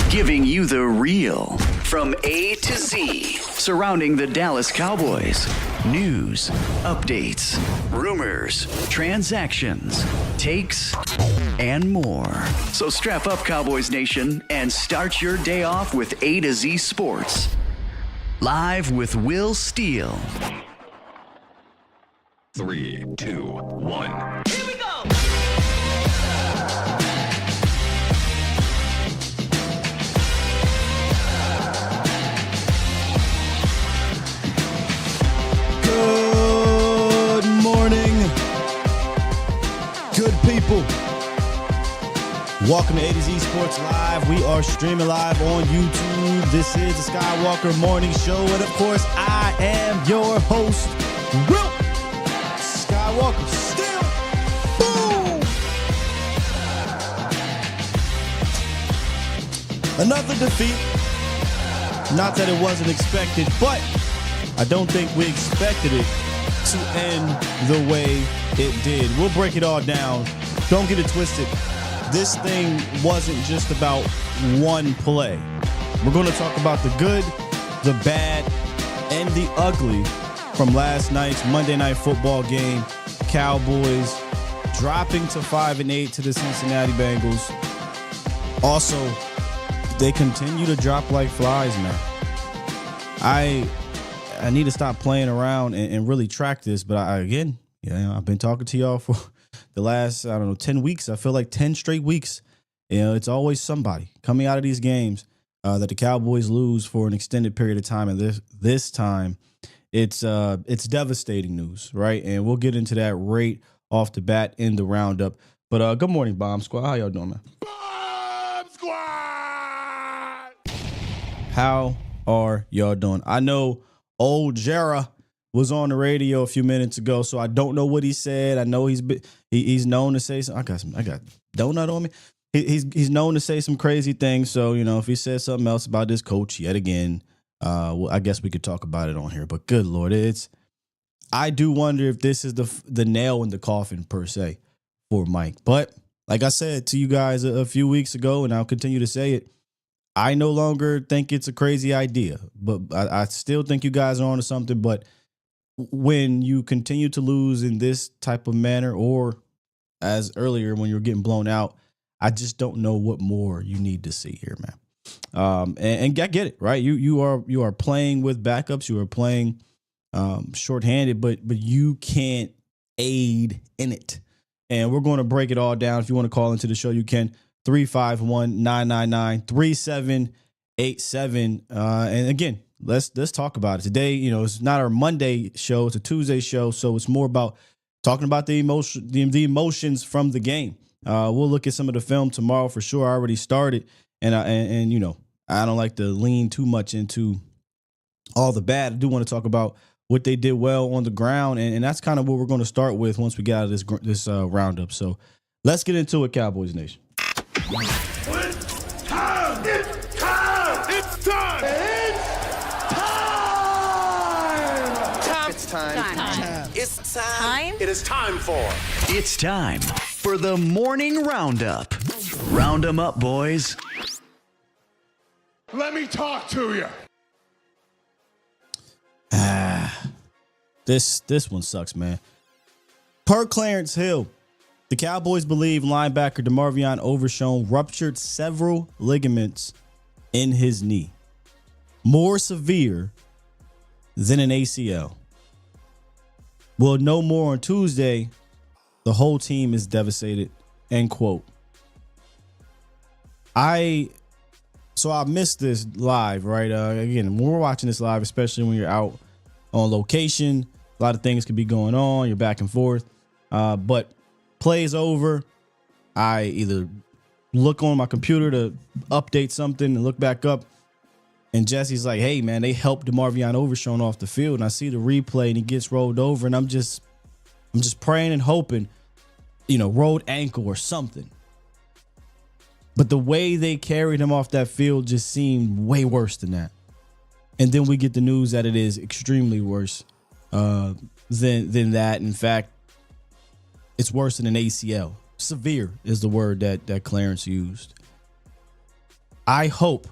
giving you the real from A to Z surrounding the Dallas Cowboys. News, updates, rumors, transactions, takes, and more. So strap up, Cowboys Nation, and start your day off with A to Z Sports. Live with Will Steele. 3, 2, 1. Here we go! Good morning, good people. Welcome to A to Z Sports Live. We are streaming live on YouTube. This is the Skywalker Morning Show. And of course, I am your host, Will Skywalker. Still, boom! Another defeat. Not that it wasn't expected, but I don't think we expected it to end the way it did. We'll break it all down. Don't get it twisted. This thing wasn't just about one play. We're going to talk about the good, the bad, and the ugly from last night's Monday Night Football game. Cowboys dropping to 5-8 to the Cincinnati Bengals. Also, they continue to drop like flies, man. I need to stop playing around and really track this, but I've been talking to y'all for the last, 10 weeks. I feel like 10 straight weeks. It's always somebody coming out of these games that the Cowboys lose for an extended period of time. And this time, it's devastating news, right? And we'll get into that right off the bat in the roundup. But good morning, Bomb Squad. How y'all doing, man? Bomb Squad! How are y'all doing? I know old Jera was on the radio a few minutes ago, so I don't know what he said. I know he's known to say something. I got donut on me. He's known to say some crazy things. So if he says something else about this coach yet again, well, I guess we could talk about it on here. But good Lord, I do wonder if this is the nail in the coffin per se for Mike. But like I said to you guys a few weeks ago, and I'll continue to say it, I no longer think it's a crazy idea, but I still think you guys are onto something. But when you continue to lose in this type of manner, or as earlier when you're getting blown out, I just don't know what more you need to see here, man. And I get it, right? You are playing with backups, you are playing shorthanded, but you can't aid in it. And we're going to break it all down. If you want to call into the show, you can. 351-999-3787. And again, let's talk about it today. It's not our Monday show; it's a Tuesday show, so it's more about talking about the emotions from the game. We'll look at some of the film tomorrow for sure. I already started, and I don't like to lean too much into all the bad. I do want to talk about what they did well on the ground, and that's kind of what we're going to start with once we get out of this roundup. So let's get into it, Cowboys Nation. It's time! It's time! It's time! It's time! It's time! It is time for... It's time for the morning roundup. Round 'em up, boys. Let me talk to you. This one sucks, man. Per Clarence Hill, the Cowboys believe linebacker DeMarvion Overshown ruptured several ligaments in his knee, more severe than an ACL. We'll know more on Tuesday. The whole team is devastated. End quote. I missed this live, right? Again, when we're watching this live, especially when you're out on location, a lot of things could be going on. You're back and forth. But plays over, I either look on my computer to update something and look back up, and Jesse's like, hey, man, they helped DeMarvion Overshown off the field. And I see the replay, and he gets rolled over, and I'm just praying and hoping, rolled ankle or something. But the way they carried him off that field just seemed way worse than that. And then we get the news that it is extremely worse than that. In fact, it's worse than an ACL. Severe is the word that Clarence used. I hope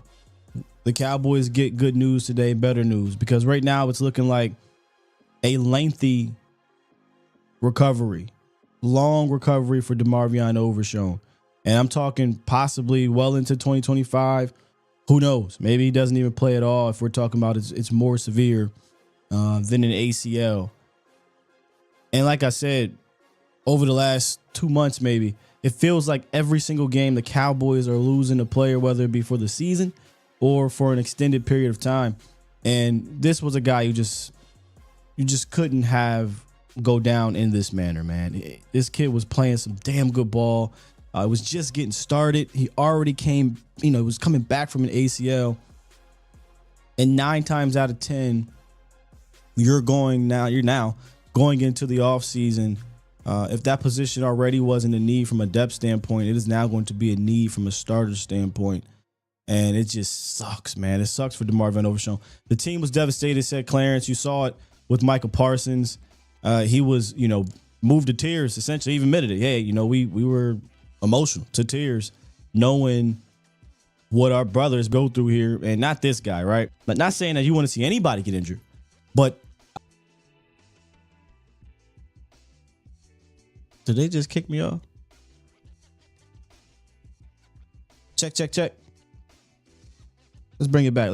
the Cowboys get good news today, better news, because right now it's looking like a lengthy recovery, long recovery for DeMarvion Overshown. And I'm talking possibly well into 2025. Who knows? Maybe he doesn't even play at all if we're talking about it's more severe than an ACL. And like I said, over the last 2 months, maybe, it feels like every single game the Cowboys are losing a player, whether it be for the season or for an extended period of time. And this was a guy you just couldn't have go down in this manner, man. This kid was playing some damn good ball. It was just getting started. He already came, was coming back from an ACL. And 9 times out of 10, you're now going into the offseason. If that position already wasn't a need from a depth standpoint, it is now going to be a need from a starter standpoint. And it just sucks, man. It sucks for DeMarvion Overshown. The team was devastated, said Clarence. You saw it with Michael Parsons. He was, moved to tears, essentially. He even admitted it. Hey, we were emotional to tears knowing what our brothers go through here. And not this guy, right? But not saying that you want to see anybody get injured, but did they just kick me off? Check. Let's bring it back.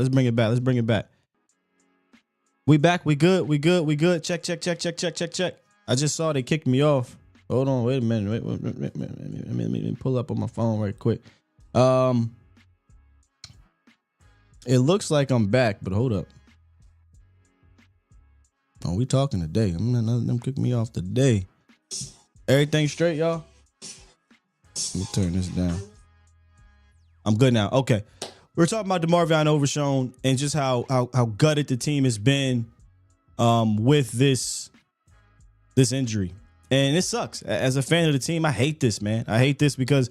We back. We good. Check. I just saw they kicked me off. Hold on. Wait a minute. Wait. Let me pull up on my phone right quick. It looks like I'm back, but hold up. Oh, we talking today. I'm not letting them kick me off today. Everything straight, y'all? Let me turn this down. I'm good now. Okay. We're talking about DeMarvion Overshown and just how gutted the team has been with this injury. And it sucks. As a fan of the team, I hate this, man. I hate this because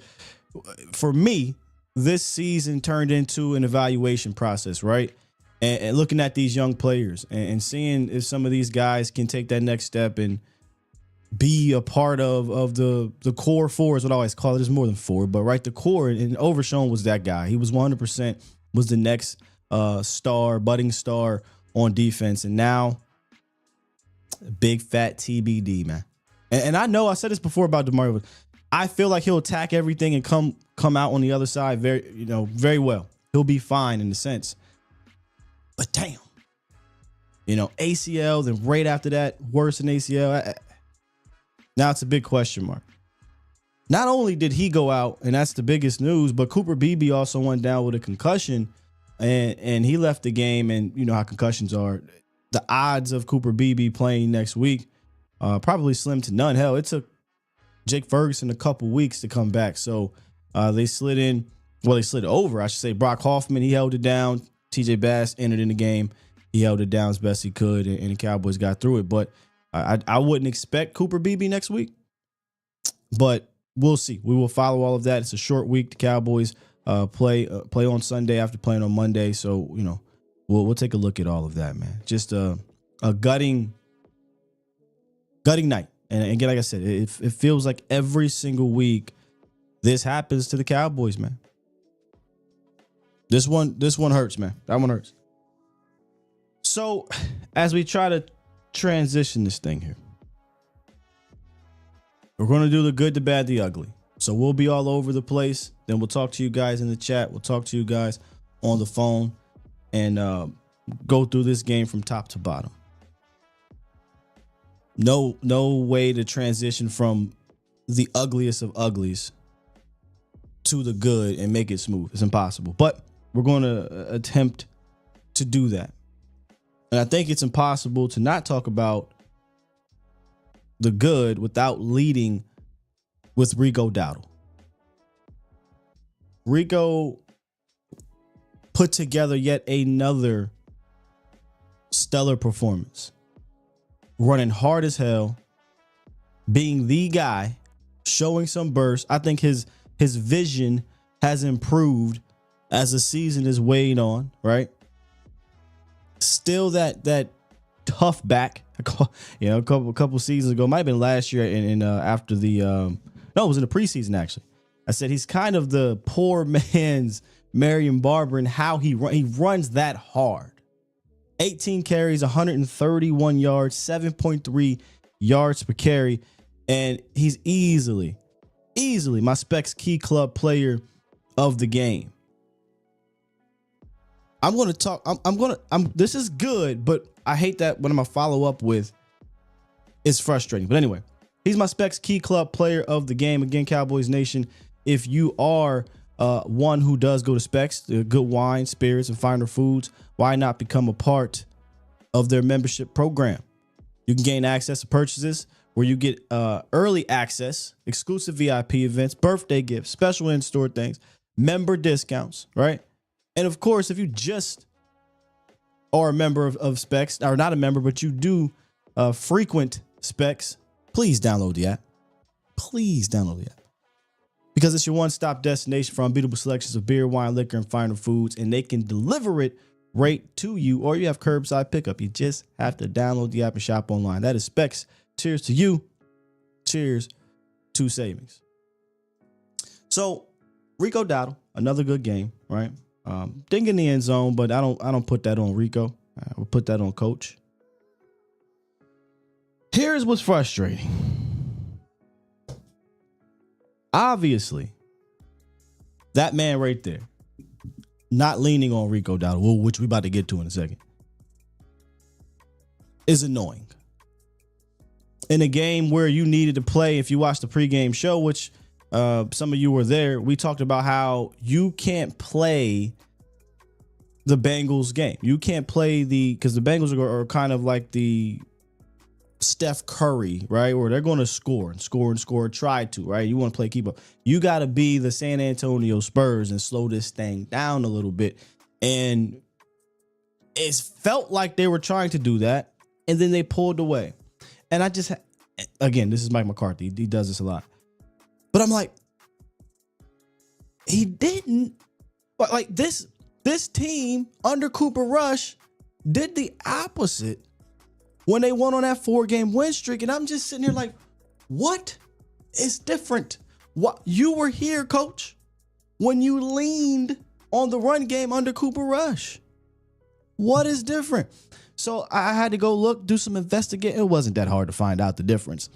for me, this season turned into an evaluation process, right? And looking at these young players and seeing if some of these guys can take that next step and be a part of the core four is what I always call it. There's more than four, but right, the core, and Overshown was that guy. He was 100% was the next budding star on defense. And now big fat TBD, man. And I know I said this before about DeMarvion. I feel like he'll attack everything and come out on the other side very well. He'll be fine in the sense. But damn, ACL, then right after that, worse than ACL. Now it's a big question mark. Not only did he go out, and that's the biggest news, but Cooper Beebe also went down with a concussion, and he left the game. And you know how concussions are. The odds of Cooper Beebe playing next week probably slim to none. Hell, it took Jake Ferguson a couple weeks to come back. So they slid over, I should say. Brock Hoffman, he held it down. TJ Bass entered in the game. He held it down as best he could, and the Cowboys got through it. But I wouldn't expect Cooper Beebe next week, but we'll see. We will follow all of that. It's a short week. The Cowboys play on Sunday after playing on Monday, so we'll take a look at all of that, man. Just a gutting night. And again, like I said, it feels like every single week this happens to the Cowboys, man. This one hurts, man. That one hurts. So as we try to transition this thing here, we're going to do the good, the bad, the ugly. So we'll be all over the place. Then we'll talk to you guys in the chat. We'll talk to you guys on the phone and go through this game from top to bottom. No way to transition from the ugliest of uglies to the good and make it smooth. It's impossible. But we're going to attempt to do that. And I think it's impossible to not talk about the good without leading with Rico Dowdle. Rico put together yet another stellar performance. Running hard as hell, being the guy, showing some burst. I think his vision has improved as the season is weighing on, right? Still that tough back. A couple seasons ago, might have been last year, and after the it was in the preseason actually. I said he's kind of the poor man's Marion Barber and how he runs that hard. 18 carries, 131 yards, 7.3 yards per carry. And he's easily my Specs Key Club player of the game. I'm going to talk. This is good, but I hate that when I'm going to follow up with it's frustrating. But anyway, he's my Specs Key Club player of the game. Again, Cowboys Nation, if you are one who does go to Specs, good wine, spirits, and finer foods, why not become a part of their membership program? You can gain access to purchases where you get early access, exclusive VIP events, birthday gifts, special in-store things, member discounts, right? And of course, if you just are a member of Specs, or not a member, but you do frequent Specs, please download the app. Please download the app. Because it's your one-stop destination for unbeatable selections of beer, wine, liquor, and finer foods, and they can deliver it right to you, or you have curbside pickup. You just have to download the app and shop online. That is Specs. Cheers to you. Cheers to savings. So, Rico Dowdle, another good game, right? Didn't get in the end zone, but I don't put that on Rico. I will put that on Coach. Here's what's frustrating. Obviously, that man right there, not leaning on Rico Dowdle, which we about to get to in a second, is annoying. In a game where you needed to play, if you watched the pregame show, which some of you were there, we talked about how you can't play the Bengals game. You can't play because the Bengals are kind of like the Steph Curry, right? Or they're going to score, try to, right? You want to play keep up. You got to be the San Antonio Spurs and slow this thing down a little bit. And it felt like they were trying to do that, and then they pulled away. And I just, again, this is Mike McCarthy. He does this a lot. But I'm like, he didn't. But like this team under Cooper Rush did the opposite when they won on that 4-game win streak. And I'm just sitting here like, what is different? What, you were here, Coach, when you leaned on the run game under Cooper Rush. What is different? So I had to go do some investigating. It wasn't that hard to find out the difference.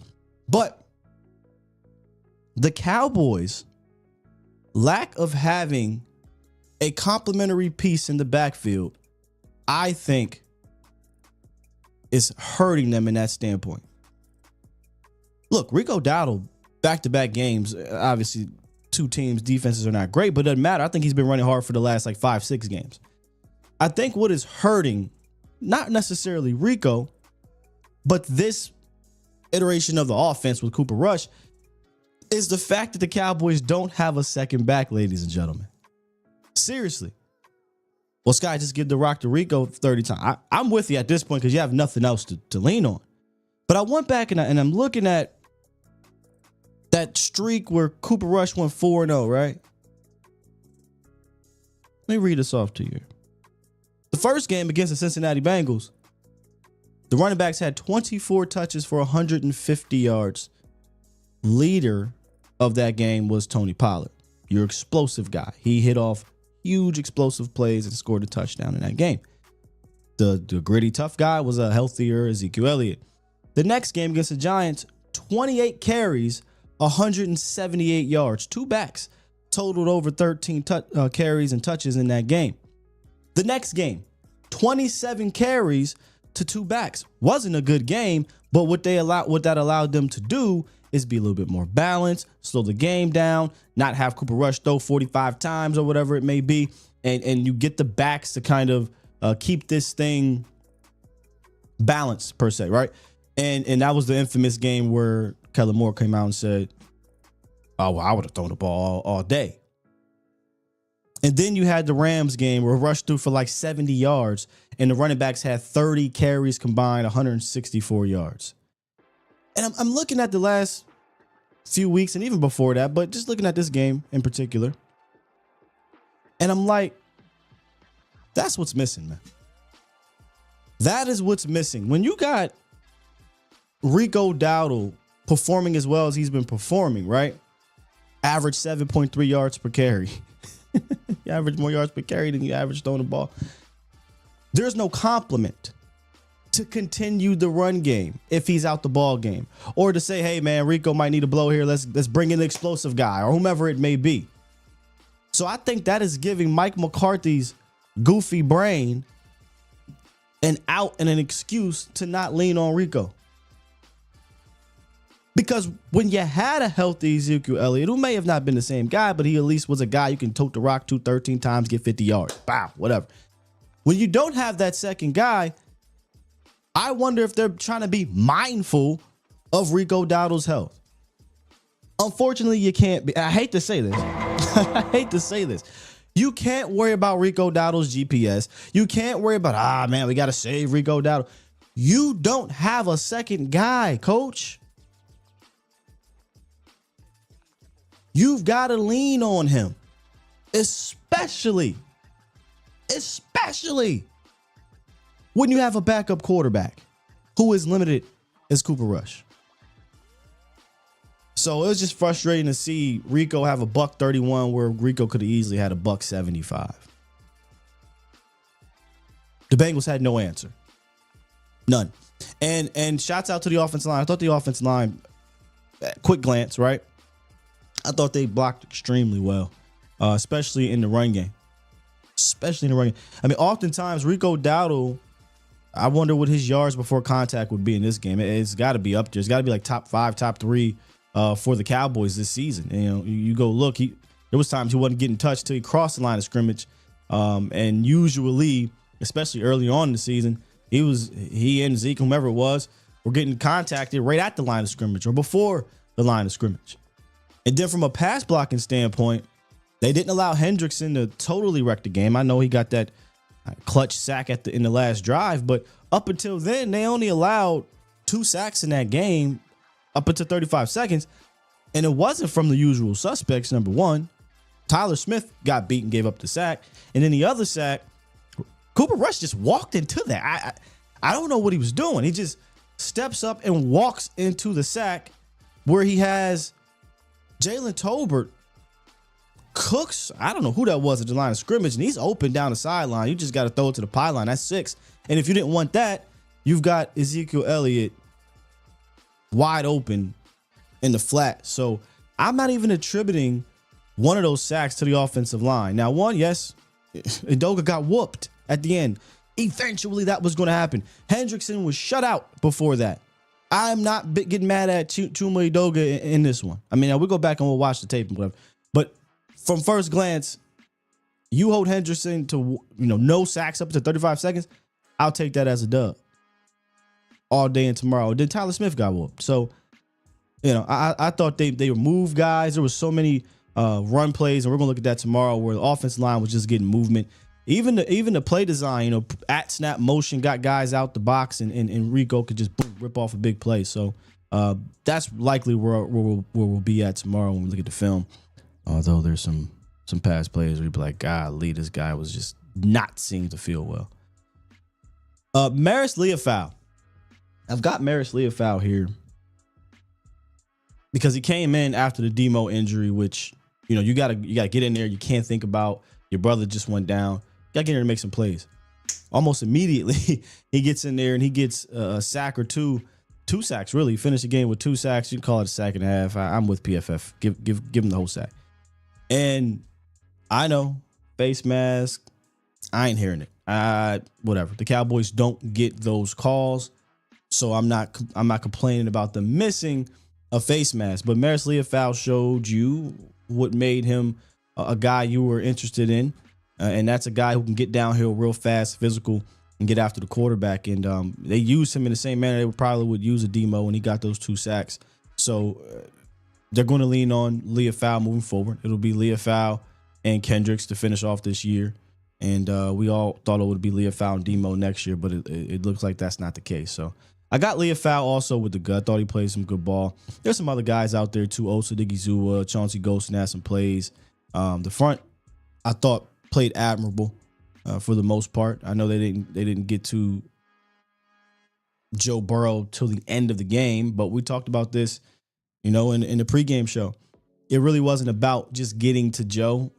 But the Cowboys' lack of having a complementary piece in the backfield, I think, is hurting them in that standpoint. Look, Rico Dowdle, back-to-back games, obviously two teams' defenses are not great, but it doesn't matter. I think he's been running hard for the last 5-6 games. I think what is hurting, not necessarily Rico, but this iteration of the offense with Cooper Rush, is the fact that the Cowboys don't have a second back, ladies and gentlemen. Seriously. Well, Sky, just give the rock to Rico 30 times. I'm with you at this point because you have nothing else to lean on. But I went back and I'm looking at that streak where Cooper Rush went 4-0, right? Let me read this off to you. The first game against the Cincinnati Bengals, the running backs had 24 touches for 150 yards. Leader of that game was Tony Pollard, your explosive guy. He hit off huge explosive plays and scored a touchdown in that game. The gritty, tough guy was a healthier Ezekiel Elliott. The next game against the Giants, 28 carries, 178 yards. Two backs totaled over 13 carries and touches in that game. The next game, 27 carries to two backs. Wasn't a good game, but what that allowed them to do is be a little bit more balanced, slow the game down, not have Cooper Rush throw 45 times or whatever it may be, and you get the backs to kind of keep this thing balanced per se, right? And that was the infamous game where Kellen Moore came out and said, "Oh, well, I would have thrown the ball all day." And then you had the Rams game where Rush threw for 70 yards, and the running backs had 30 carries combined, 164 yards. And I'm looking at the last few weeks and even before that, but just looking at this game in particular. And I'm like, that's what's missing, man. That is what's missing. When you got Rico Dowdle performing as well as he's been performing, right? Average 7.3 yards per carry. You average more yards per carry than you average throwing the ball. There's no compliment to continue the run game if he's out the ball game, or to say, hey man, Rico might need a blow here. Let's bring in the explosive guy or whomever it may be. So I think that is giving Mike McCarthy's goofy brain an out and an excuse to not lean on Rico. Because when you had a healthy Ezekiel Elliott, who may have not been the same guy, but he at least was a guy you can tote the rock to 13 times, get 50 yards. Bow, whatever. When you don't have that second guy, I wonder if they're trying to be mindful of Rico Dowdle's health. Unfortunately, you can't be. I hate to say this. I hate to say this. You can't worry about Rico Dowdle's GPS. You can't worry about, man, we got to save Rico Dowdle. You don't have a second guy, coach. You've got to lean on him, especially when you have a backup quarterback who is limited as Cooper Rush. So it was just frustrating to see Rico have a $131 where Rico could have easily had a $175. The Bengals had no answer. None. And shouts out to the offensive line. I thought the offensive line, quick glance, right? I thought they blocked extremely well, especially in the run game. I mean, oftentimes Rico Dowdle, I wonder what his yards before contact would be in this game. It's got to be up there. It's got to be like top 5, top 3 for the Cowboys this season. And, you know, you go look. There was times he wasn't getting touched till he crossed the line of scrimmage, and usually, especially early on in the season, he and Zeke, whomever it was, were getting contacted right at the line of scrimmage or before the line of scrimmage. And then from a pass blocking standpoint, they didn't allow Hendrickson to totally wreck the game. I know he got that clutch sack in the last drive, but up until then, they only allowed 2 sacks in that game up until 35 seconds. And it wasn't from the usual suspects. Number one, Tyler Smith got beat and gave up the sack. And then the other sack, Cooper Rush just walked into that. I don't know what he was doing. He just steps up and walks into the sack where he has Jalen Tolbert cooks. I don't know who that was at the line of scrimmage, and he's open down the sideline. You just got to throw it to the pylon. That's 6. And if you didn't want that, you've got Ezekiel Elliott wide open in the flat. So I'm not even attributing one of those sacks to the offensive line. Now, one, yes, Udoka got whooped at the end. Eventually, that was going to happen. Hendrickson was shut out before that. I'm not getting mad at Chuma Udoka in this one. I mean, we'll go back and we'll watch the tape and whatever. But from first glance, you hold Hendrickson to no sacks up to 35 seconds. I'll take that as a dub all day and tomorrow. Then Tyler Smith got whooped. So, I thought they removed guys. There was so many run plays, and we're gonna look at that tomorrow, where the offensive line was just getting movement. Even the play design, at snap motion, got guys out the box, and Rico could just rip off a big play. So that's likely where we'll be at tomorrow when we look at the film. Although there's some past plays where you'd be like, golly, this guy was just not seeming to feel well. Maris Leofau. I've got Maris Leofau here because he came in after the Demo injury, which, you gotta get in there. You can't think about your brother just went down. You gotta get in there and make some plays. Almost immediately, he gets in there and he gets a sack or two sacks, really. He finished the game with 2 sacks. You can call it a sack and a half. I'm with PFF. Give him the whole sack. And I know, face mask, I ain't hearing it. Whatever. The Cowboys don't get those calls, so I'm not complaining about them missing a face mask. But Maris Leofau showed you what made him a guy you were interested in, and that's a guy who can get downhill real fast, physical, and get after the quarterback. And they used him in the same manner they probably would use a Demo when he got those 2 sacks. So they're going to lean on Leofau moving forward. It'll be Leofau and Kendricks to finish off this year. And we all thought it would be Leofau and Demo next year, but it looks like that's not the case. So I got Leofau also with the gut. Thought he played some good ball. There's some other guys out there too. Osa Digizua, Chauncey Golston had some plays. The front, I thought, played admirable for the most part. I know they didn't get to Joe Burrow till the end of the game, but we talked about this, in the pregame show. It really wasn't about just getting to Joe.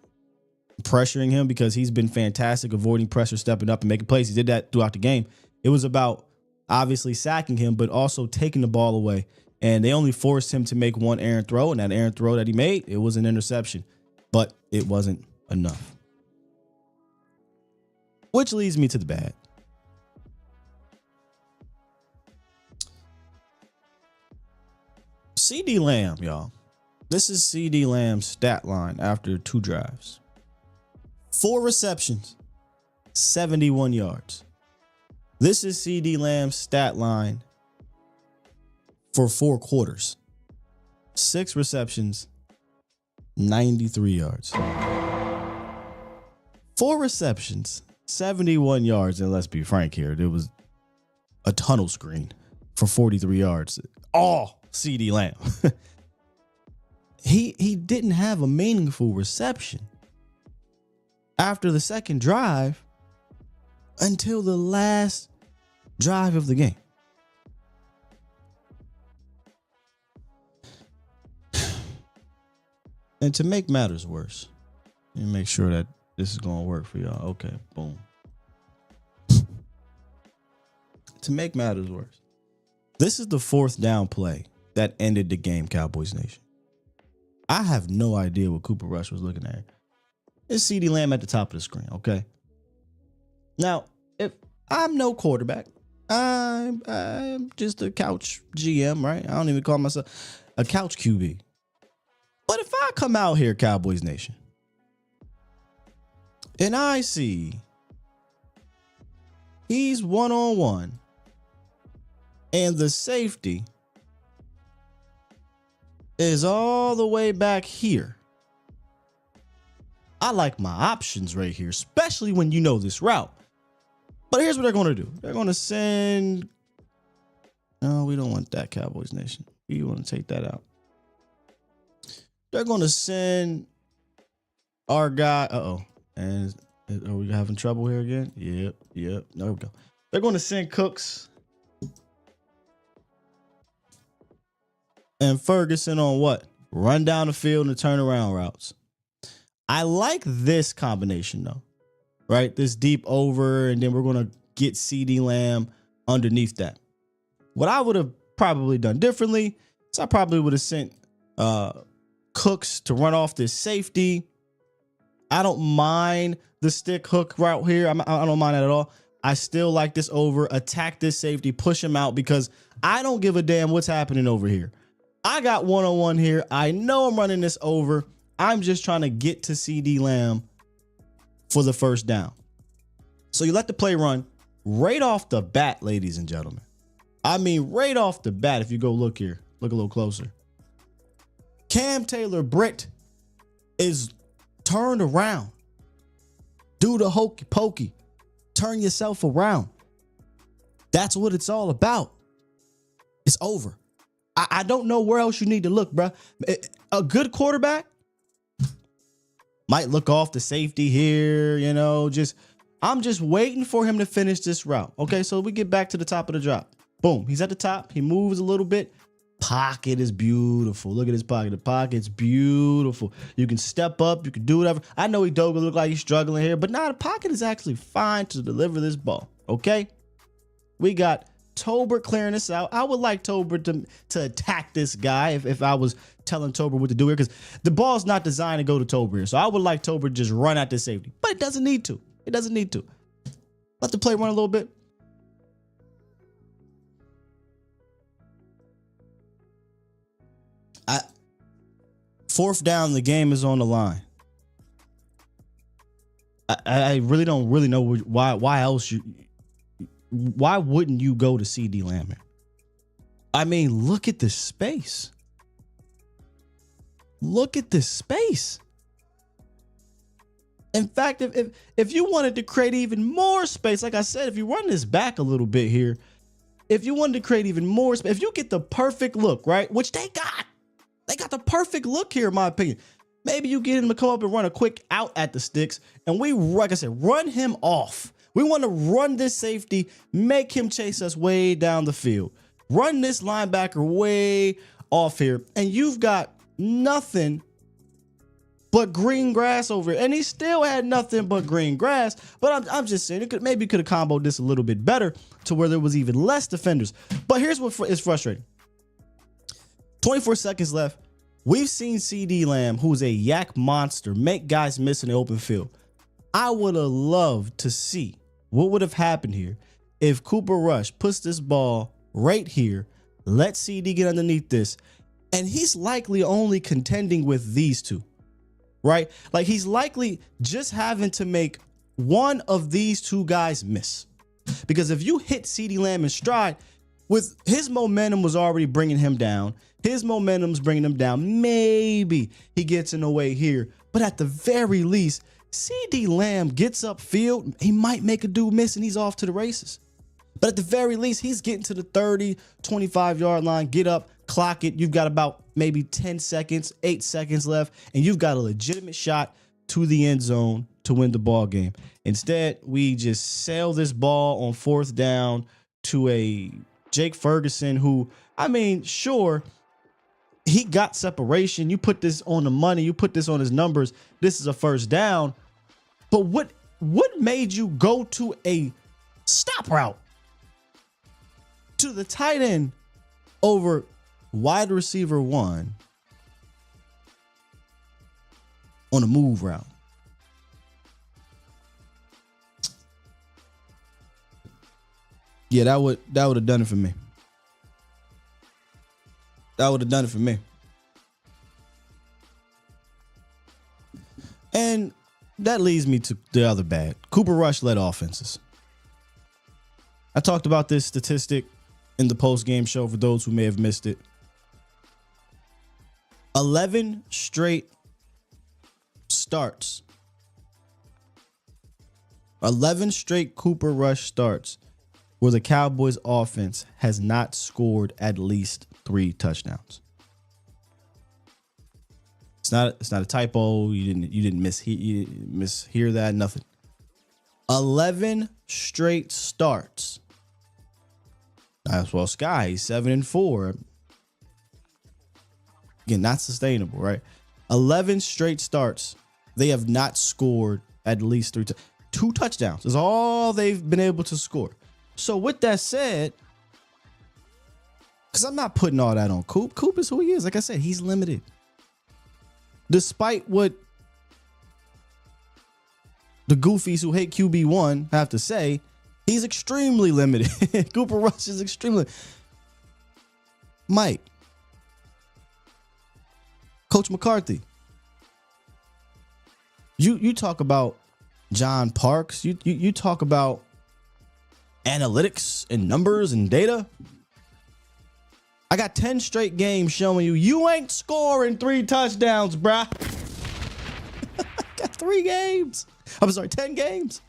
pressuring him because he's been fantastic avoiding pressure, stepping up and making plays. He did that throughout the game. It was about obviously sacking him, but also taking the ball away. And they only forced him to make one errant throw, and that errant throw that he made, it was an interception. But it wasn't enough. Which leads me to the bad. CD Lamb, y'all. This is CD Lamb's stat line after 2 drives. 4 receptions, 71 yards. This is CD Lamb's stat line for 4 quarters. 6 receptions, 93 yards. 4 receptions, 71 yards, and let's be frank here, there was a tunnel screen for 43 yards. All CD Lamb. He didn't have a meaningful reception after the second drive until the last drive of the game. And to make matters worse, let me make sure that this is going to work for y'all. Okay, boom. To make matters worse, this is the 4th down play that ended the game, Cowboys Nation. I have no idea what Cooper Rush was looking at. It's CD Lamb at the top of the screen, okay? Now, if I'm no quarterback, I'm just a couch GM, right? I don't even call myself a couch QB. But if I come out here, Cowboys Nation, and I see he's one-on-one and the safety is all the way back here, I like my options right here, especially when you know this route. But here's what they're going to do. They're going to send... No, we don't want that, Cowboys Nation. We want to take that out. They're going to send our guy... Uh-oh. And are we having trouble here again? Yep. There we go. They're going to send Cooks and Ferguson on what? Run down the field and turnaround routes. I like this combination though, right? This deep over, and then we're going to get CD Lamb underneath that. What I would have probably done differently is I probably would have sent Cooks to run off this safety. I don't mind the stick hook route here. I don't mind that at all. I still like this over. Attack this safety, push him out, because I don't give a damn what's happening over here. I got one-on-one here. I know I'm running this over. I'm just trying to get to CD Lamb for the first down. So you let the play run right off the bat, ladies and gentlemen. I mean, right off the bat, if you go look here, look a little closer. Cam Taylor-Britt is turned around. Do the hokey pokey. Turn yourself around. That's what it's all about. It's over. I don't know where else you need to look, bro. A good quarterback might look off the safety here, you know, I'm just waiting for him to finish this route. Okay, so we get back to the top of the drop. Boom, he's at the top. He moves a little bit. Pocket is beautiful. Look at his pocket. The pocket's beautiful. You can step up. You can do whatever. I know he don't look like he's struggling here, but nah, the pocket is actually fine to deliver this ball. Okay, we got Tolbert clearing this out. I would like Tolbert to attack this guy if I was telling Tolbert what to do here, because the ball's not designed to go to Tolbert here. So I would like Tolbert to just run at the safety, but it doesn't need to. It doesn't need to. Let the play run a little bit. Fourth down, the game is on the line. I really don't know why else why wouldn't you go to CD Lamb? I mean, look at this space. Look at this space. In fact, if you wanted to create even more space, like I said, if you run this back a little bit here, if you wanted to create even more space, if you get the perfect look, right, which they got the perfect look here, in my opinion. Maybe you get him to come up and run a quick out at the sticks, and we, like I said, run him off. We want to run this safety, make him chase us way down the field. Run this linebacker way off here, and you've got nothing but green grass over it. And he still had nothing but green grass. But I'm just saying, maybe could have comboed this a little bit better to where there was even less defenders. But here's what is frustrating. 24 seconds left. We've seen CD Lamb, who's a yak monster, make guys miss in the open field. I would have loved to see what would have happened here if Cooper Rush puts this ball right here, let CD get underneath this, and he's likely only contending with these two, right? Like he's likely just having to make one of these two guys miss. Because if you hit CD Lamb in stride, with his momentum was already bringing him down. His momentum's bringing him down. Maybe he gets in the way here. But at the very least, CD Lamb gets upfield. He might make a dude miss and he's off to the races. But at the very least, he's getting to the 30, 25-yard line. Get up, clock it. You've got about maybe 10 seconds, 8 seconds left, and you've got a legitimate shot to the end zone to win the ball game. Instead, we just sail this ball on 4th down to a Jake Ferguson who, I mean, sure, he got separation. You put this on the money. You put this on his numbers. This is a 1st down. But what made you go to a stop route to the tight end over wide receiver 1 on a move route? Yeah, that would have done it for me. That would have done it for me. And that leads me to the other bad. Cooper Rush led offenses. I talked about this statistic in the post-game show for those who may have missed it. 11 straight starts. 11 straight Cooper Rush starts where the Cowboys offense has not scored at least 3 touchdowns. It's not a typo. You didn't mishear that. Nothing. 11 straight starts. As well, Sky 7-4. Again, not sustainable, right? 11 straight starts. They have not scored at least 2 touchdowns. Is all they've been able to score. So with that said, because I'm not putting all that on Coop. Coop is who he is. Like I said, he's limited. Despite what the goofies who hate QB1 have to say, he's extremely limited. Cooper Rush is extremely. Mike, Coach McCarthy, you talk about John Parks. You talk about analytics and numbers and data. I got 10 straight games showing you ain't scoring 3 touchdowns, bruh. I got 3 games. I'm sorry, 10 games.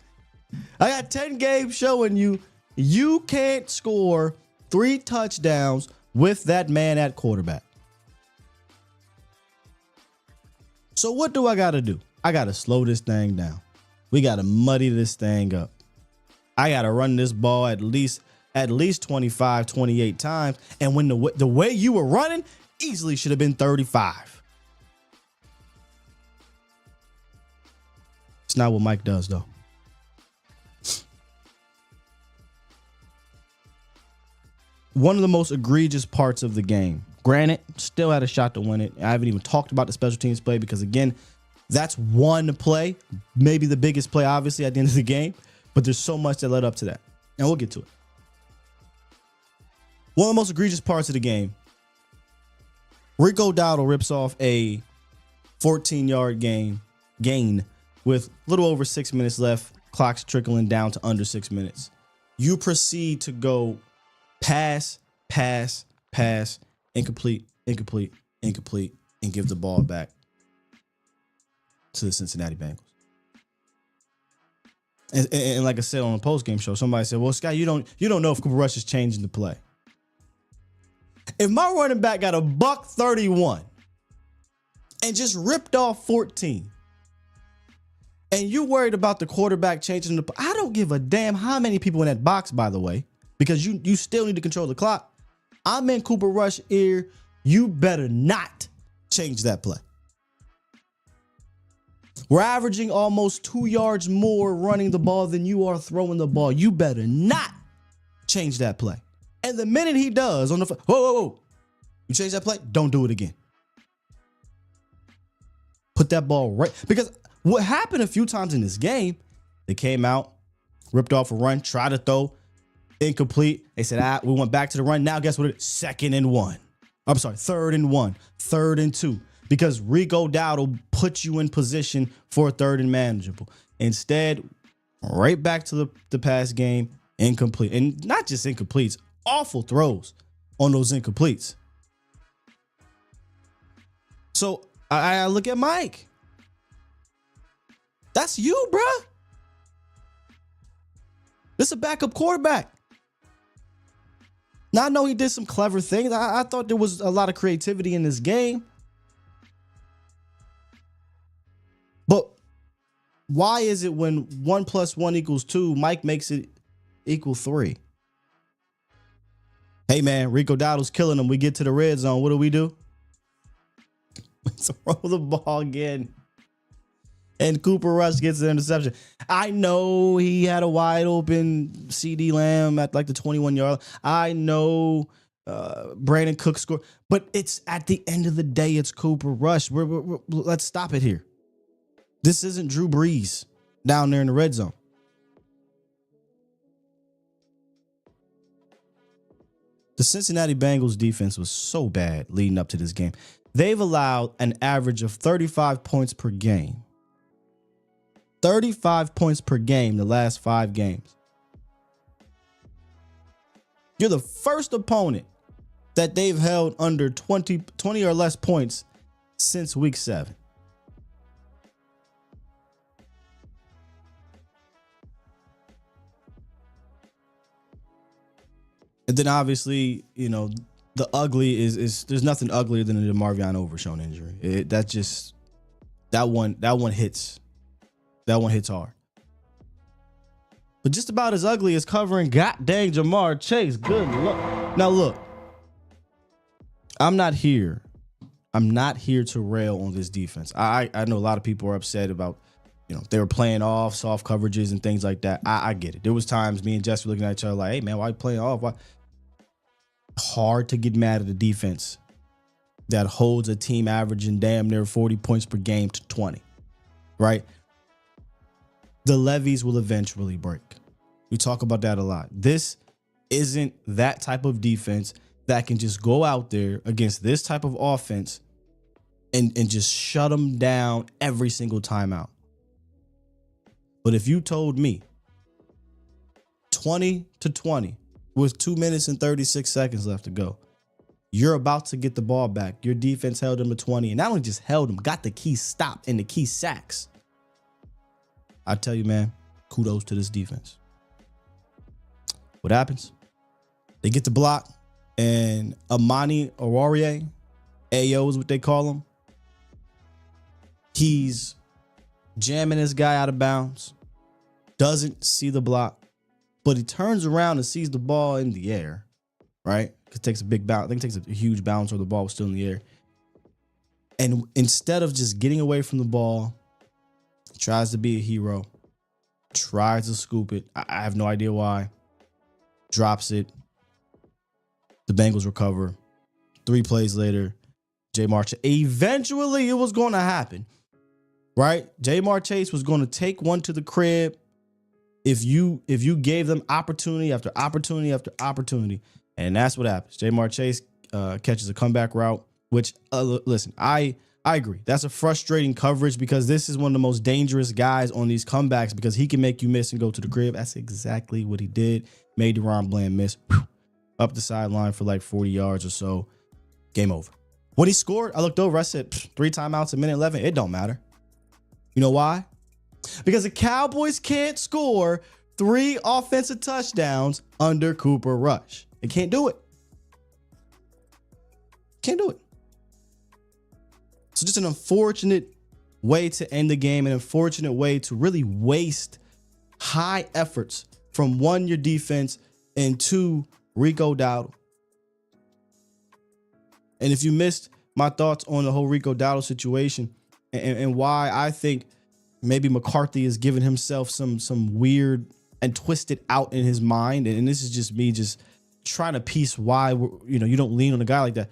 I got 10 games showing you can't score 3 touchdowns with that man at quarterback. So what do I got to do? I got to slow this thing down. We got to muddy this thing up. I got to run this ball at least 25, 28 times. And when the way you were running easily should have been 35. It's not what Mike does, though. One of the most egregious parts of the game. Granted, still had a shot to win it. I haven't even talked about the special teams play because, again, that's one play, maybe the biggest play, obviously, at the end of the game. But there's so much that led up to that. And we'll get to it. One of the most egregious parts of the game. Rico Dowdle rips off a 14-yard gain with a little over 6 minutes left. Clock's trickling down to under 6 minutes. You proceed to go pass, incomplete, and give the ball back to the Cincinnati Bengals. And like I said on the post-game show, somebody said, well, Scott, you don't know if Cooper Rush is changing the play. If my running back got a $131 and just ripped off 14, and you worried about the quarterback changing the play, I don't give a damn how many people in that box, by the way, because you still need to control the clock. I'm in Cooper Rush ear. You better not change that play. We're averaging almost 2 yards more running the ball than you are throwing the ball. You better not change that play. And the minute he does on the whoa. You change that play, don't do it again. Put that ball right. Because what happened a few times in this game, they came out, ripped off a run, tried to throw, incomplete. They said, we went back to the run. Now guess what? It's 2nd and 1. I'm sorry, 3rd and 1, 3rd and 2. Because Rico Dowd will put you in position for a 3rd and manageable. Instead, right back to the pass game, incomplete. And not just incompletes, awful throws on those incompletes. So I look at Mike. That's you, bruh. This is a backup quarterback. Now, I know he did some clever things. I thought there was a lot of creativity in this game. But why is it when 1 + 1 = 2, Mike makes it equal 3? Hey, man, Rico Dowdle's killing him. We get to the red zone. What do? We throw the ball again. And Cooper Rush gets an interception. I know he had a wide open CD Lamb at like the 21-yard. I know Brandon Cook scored. But it's at the end of the day, it's Cooper Rush. Let's stop it here. This isn't Drew Brees down there in the red zone. The Cincinnati Bengals defense was so bad leading up to this game. They've allowed an average of 35 points per game. 35 points per game the last 5 games. You're the first opponent that they've held under 20 or less points since week 7. And then obviously, you know, the ugly is there's nothing uglier than a DeMarvion Overshown injury. That one hits. That one hits hard. But just about as ugly as covering god dang Jamar Chase. Good luck. Now look, I'm not here to rail on this defense. I know a lot of people are upset about, you know, they were playing off soft coverages and things like that. I get it. There was times me and Jess were looking at each other like, hey man, why you playing off? Why? Hard to get mad at a defense that holds a team averaging damn near 40 points per game to 20, right? The levees will eventually break. We talk about that a lot. This isn't that type of defense that can just go out there against this type of offense and just shut them down every single time out. But if you told me 20-20 with 2 minutes and 36 seconds left to go, you're about to get the ball back. Your defense held them to 20, and not only just held them, got the key stop and the key sacks. I tell you, man, kudos to this defense. What happens? They get the block, and Amani Oruwariye, AO is what they call him. He's jamming this guy out of bounds, doesn't see the block, but he turns around and sees the ball in the air, right? It takes a big bounce. I think it takes a huge bounce where the ball was still in the air. And instead of just getting away from the ball, tries to be a hero, tries to scoop it. I have no idea why. Drops it. The Bengals recover. 3 plays later, Jamar Chase. Eventually, it was going to happen, right? Jamar Chase was going to take one to the crib if you gave them opportunity after opportunity after opportunity. And that's what happens. Jamar Chase catches a comeback route, which, listen, I agree. That's a frustrating coverage because this is one of the most dangerous guys on these comebacks because he can make you miss and go to the crib. That's exactly what he did. Made DeRon Bland miss. Up the sideline for like 40 yards or so. Game over. When he scored, I looked over. I said, 3 timeouts, a minute 11. It don't matter. You know why? Because the Cowboys can't score 3 offensive touchdowns under Cooper Rush. They can't do it. Can't do it. So just an unfortunate way to end the game, an unfortunate way to really waste high efforts from 1, your defense, and 2, Rico Dowdle. And if you missed my thoughts on the whole Rico Dowdle situation and why I think maybe McCarthy has given himself some weird and twisted out in his mind. And this is just me just trying to piece why, you don't lean on a guy like that.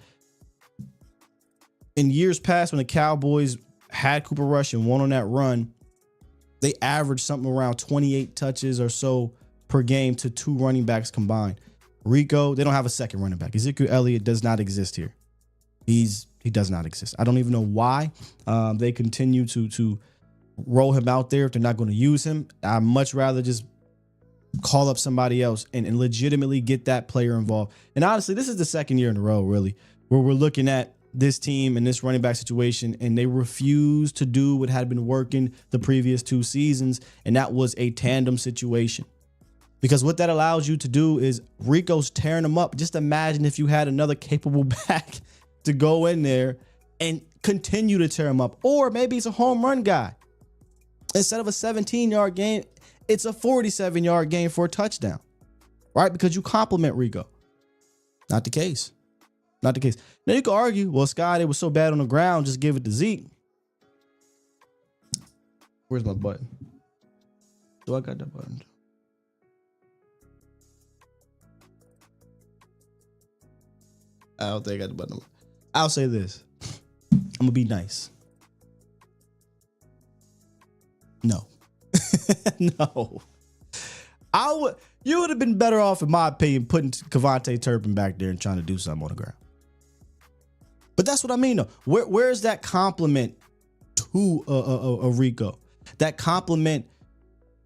In years past, when the Cowboys had Cooper Rush and won on that run, they averaged something around 28 touches or so per game to 2 running backs combined. Rico, they don't have a second running back. Ezekiel Elliott does not exist here. He does not exist. I don't even know why they continue to roll him out there if they're not going to use him. I'd much rather just call up somebody else and legitimately get that player involved. And honestly, this is the second year in a row, really, where we're looking at this team and this running back situation, and they refuse to do what had been working the previous 2 seasons, and that was a tandem situation. Because what that allows you to do is Rico's tearing them up. Just imagine if you had another capable back to go in there and continue to tear him up. Or maybe he's a home run guy. Instead of a 17-yard game, it's a 47-yard game for a touchdown, right? Because you compliment Rico. Not the case. Not the case. Now you could argue, well, Scott, it was so bad on the ground, just give it to Zeke. Where's my button? Do I got that button? I don't think I got the button. I'll say this. I'm gonna be nice. No. No. You would have been better off, in my opinion, putting Kevontae Turpin back there and trying to do something on the ground. But that's what I mean, though. Where's that compliment to a Rico? That compliment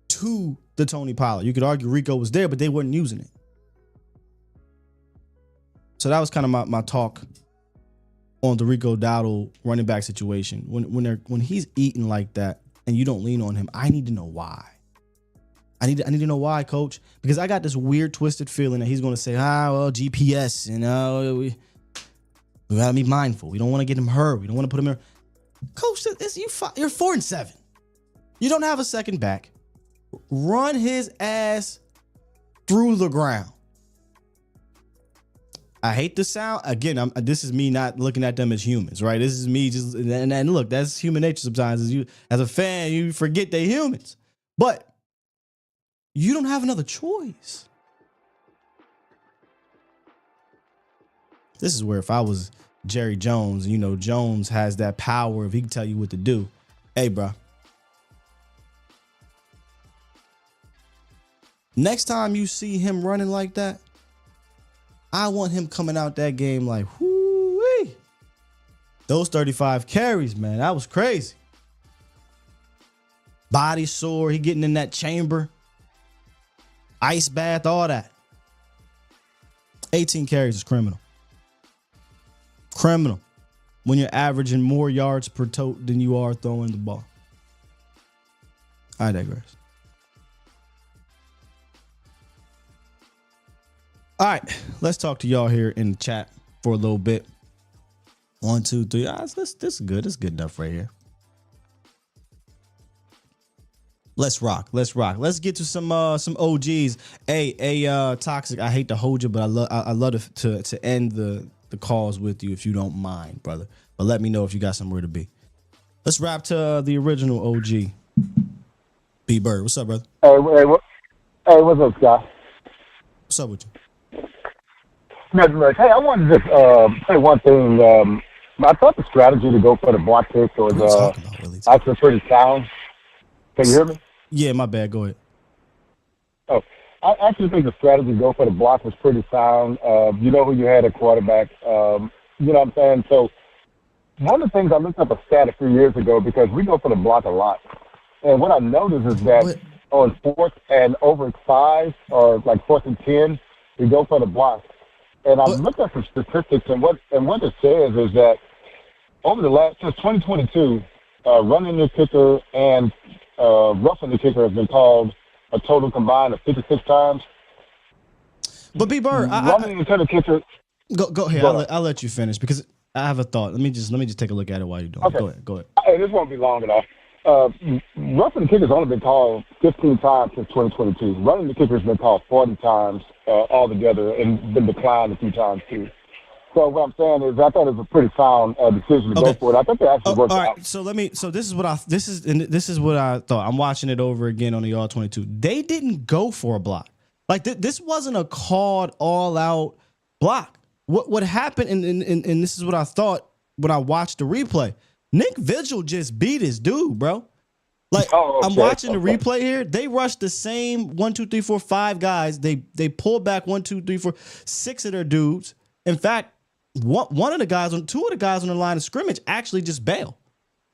to the Tony Pollard. You could argue Rico was there, but they weren't using it. So that was kind of my talk on the Rico Dowdle running back situation. When he's eating like that and you don't lean on him, I need to know why. I need to know why, coach, because I got this weird twisted feeling that he's going to say, GPS, we got to be mindful. We don't want to get him hurt. We don't want to put him in. Coach, you're 4-7. You don't have a second back. Run his ass through the ground. I hate the sound. Again, this is me not looking at them as humans, right? This is me just, and look, that's human nature sometimes. As a fan, you forget they're humans. But you don't have another choice. This is where if I was Jerry Jones, Jones has that power if he can tell you what to do. Hey, bro. Next time you see him running like that, I want him coming out that game like, whoo-wee. Those 35 carries, man, that was crazy. Body sore, he getting in that chamber. Ice bath, all that. 18 carries is criminal. Criminal. When you're averaging more yards per tote than you are throwing the ball. I digress. All right, let's talk to y'all here in the chat for a little bit. 1, 2, 3. This is good. This is good enough right here. Let's rock. Let's get to some OGs. Hey, Toxic. I hate to hold you, but I love to end the calls with you if you don't mind, brother. But let me know if you got somewhere to be. Let's wrap to the original OG. B Bird, what's up, brother? Hey, what's up, Scott? What's up with you? Nothing much. Hey, I wanted to just say one thing. I thought the strategy to go for the block kick was actually pretty sound. Can you hear me? Yeah, my bad. Go ahead. Oh, I actually think the strategy to go for the block was pretty sound. You know who you had at quarterback. You know what I'm saying? So one of the things I looked up a stat a few years ago because we go for the block a lot. And what I noticed is that on 4th and over 5 or like 4th and 10, we go for the block. And I looked at some statistics, and what it says is that over the last since 2022, running the kicker and roughing the kicker has been called a total combined of 56 times. But B Bird, running into the kicker. Go ahead. I'll let you finish because I have a thought. Let me just take a look at it while you're doing. Okay. Go ahead. Hey, this won't be long enough. Roughing the kicker has only been called 15 times since 2022. Running the kicker has been called 40 times altogether and been declined a few times too. So what I'm saying is, I thought it was a pretty sound decision to go for it. I think they actually worked out. So this is what I thought. I'm watching it over again on the All 22. They didn't go for a block. Like this wasn't a called all out block. What happened? And this is what I thought when I watched the replay. Nick Vigil just beat his dude, bro. Like I'm watching the replay here. They rushed the same 1, 2, 3, 4, 5 guys. They pulled back 1, 2, 3, 4, 6 of their dudes. In fact, two of the guys on the line of scrimmage actually just bail.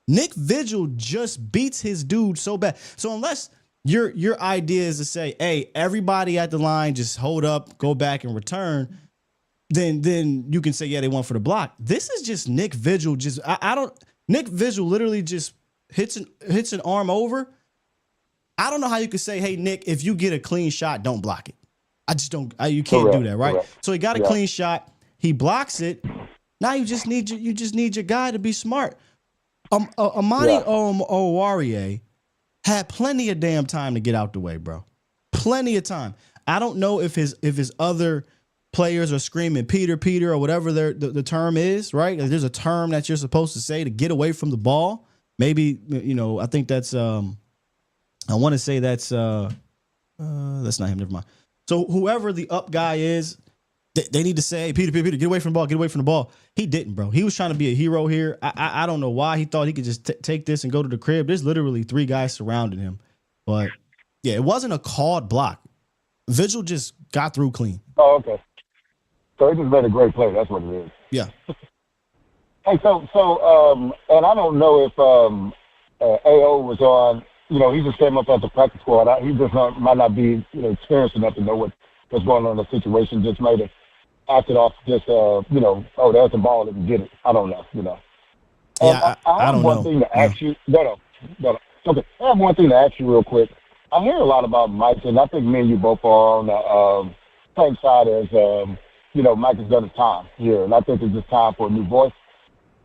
Nick Vigil just beats his dude so bad. So unless your idea is to say, hey, everybody at the line just hold up, go back and return, then you can say, yeah, they went for the block. This is just Nick Vigil. Nick Vigil literally just hits an arm over. I don't know how you could say, hey, Nick, if you get a clean shot, don't block it. I just don't. You can't do that, right? Correct. So he got a clean shot. He blocks it. Now you just need your guy to be smart. Amani Owarie had plenty of damn time to get out the way, bro. Plenty of time. I don't know if his other players are screaming Peter or whatever the term is, right? Like there's a term that you're supposed to say to get away from the ball. Maybe I think that's I want to say that's not him. Never mind. So whoever the up guy is, they need to say, hey, Peter, get away from the ball. He didn't, bro. He was trying to be a hero here. I don't know why he thought he could just take this and go to the crib. There's literally 3 guys surrounding him. But, yeah, it wasn't a called block. Vigil just got through clean. Oh, okay. So he just made a great play. That's what it is. Yeah. Hey, so, and I don't know if AO was on, he just came up at the practice squad. He just might not be, experienced enough to know what's going on in the situation. Just made it, acted off just, oh, there's the ball, let me get it. I don't know, Yeah, I have one thing to ask you. No. Okay, I have one thing to ask you real quick. I hear a lot about Mike, and I think me and you both are on the same side as, Mike has done his time here, and I think it's just time for a new voice.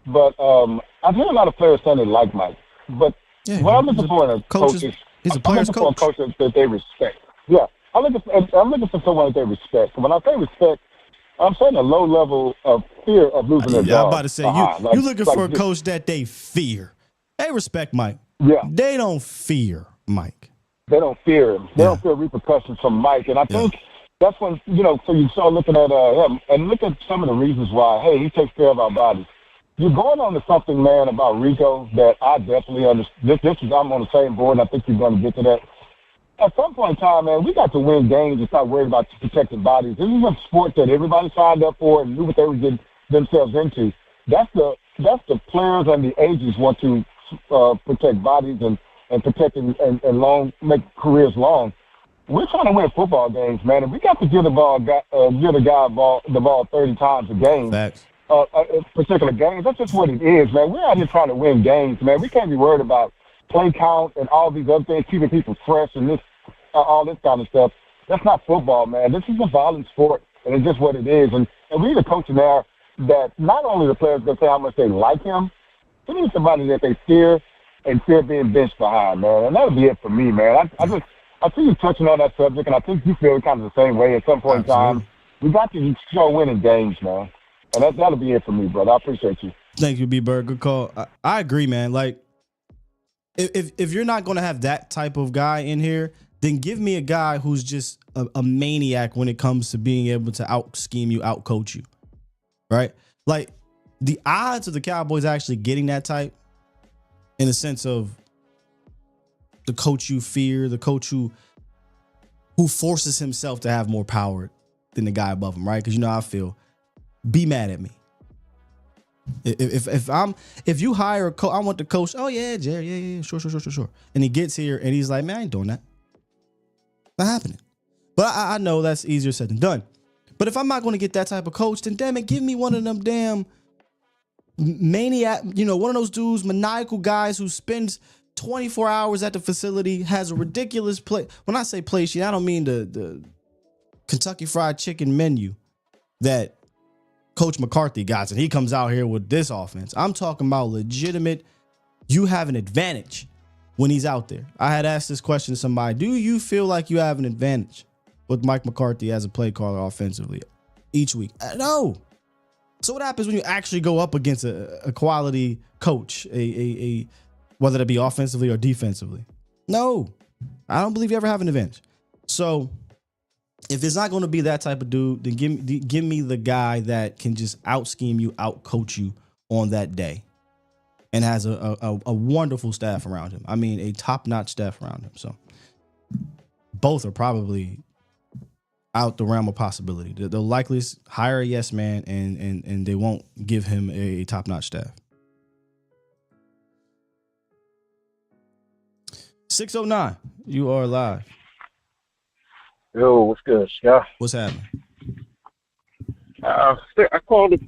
But I hear a lot of players saying they like Mike. But what I'm looking for in a coach is he's a player's coach. I'm looking for a coach that they respect. Yeah, I'm looking for someone that they respect. When I say respect, I'm saying a low level of fear of losing their job. Yeah, I'm about to say, you're looking for a coach that they fear. They respect Mike. Yeah. They don't fear Mike. They don't fear him. They don't feel repercussions from Mike. And I think that's when, so you start looking at him and look at some of the reasons why, hey, he takes care of our bodies. You're going on to something, man, about Rico that I definitely understand. I'm on the same board, and I think you're going to get to that. At some point in time, man, we got to win games and start worrying about protecting bodies. This is a sport that everybody signed up for and knew what they were getting themselves into. That's the players and the agents want to protect bodies and protect and make careers long. We're trying to win football games, man, and we got to give the ball 30 times a game. Facts. Particular games. That's just what it is, man. We're out here trying to win games, man. We can't be worried about play count and all these other things, keeping people fresh and this, all this kind of stuff. That's not football, man. This is a violent sport, and it's just what it is. And we need a coach in there that not only the players can say how much they like him, we need somebody that they fear and fear being benched behind, man. And that'll be it for me, man. I see you touching on that subject, and I think you feel kind of the same way at some point in time. We got to start winning games, man. And that'll be it for me, brother. I appreciate you. Thank you, B-Bird. Good call. I agree, man. Like, if you're not going to have that type of guy in here, then give me a guy who's just a maniac when it comes to being able to out-scheme you, out-coach you, right? Like, the odds of the Cowboys actually getting that type in the sense of the coach you fear, the coach who forces himself to have more power than the guy above him, right? Because you know how I feel. Be mad at me. If you hire a coach, I want the coach. Oh yeah, Jerry, yeah, sure. And he gets here and he's like, man, I ain't doing that. Not happening. But I know that's easier said than done. But if I'm not going to get that type of coach, then damn it, give me one of them damn maniac, one of those dudes, maniacal guys who spends 24 hours at the facility, has a ridiculous play. When I say play sheet, I don't mean the Kentucky Fried Chicken menu that Coach McCarthy got, and he comes out here with this offense. I'm talking about legitimate. You have an advantage when he's out there. I had asked this question to somebody. Do you feel like you have an advantage with Mike McCarthy as a play caller offensively each week? No. So what happens when you actually go up against a quality coach, a whether that be offensively or defensively? No, I don't believe you ever have an advantage. So if it's not going to be that type of dude, then give me the guy that can just out scheme you, out coach you on that day, and has a wonderful staff around him. I mean, a top notch staff around him. So both are probably out the realm of possibility. They'll likely hire a yes man, and they won't give him a top notch staff. 609, you are live. Yo, what's good, Scott? What's happening? I called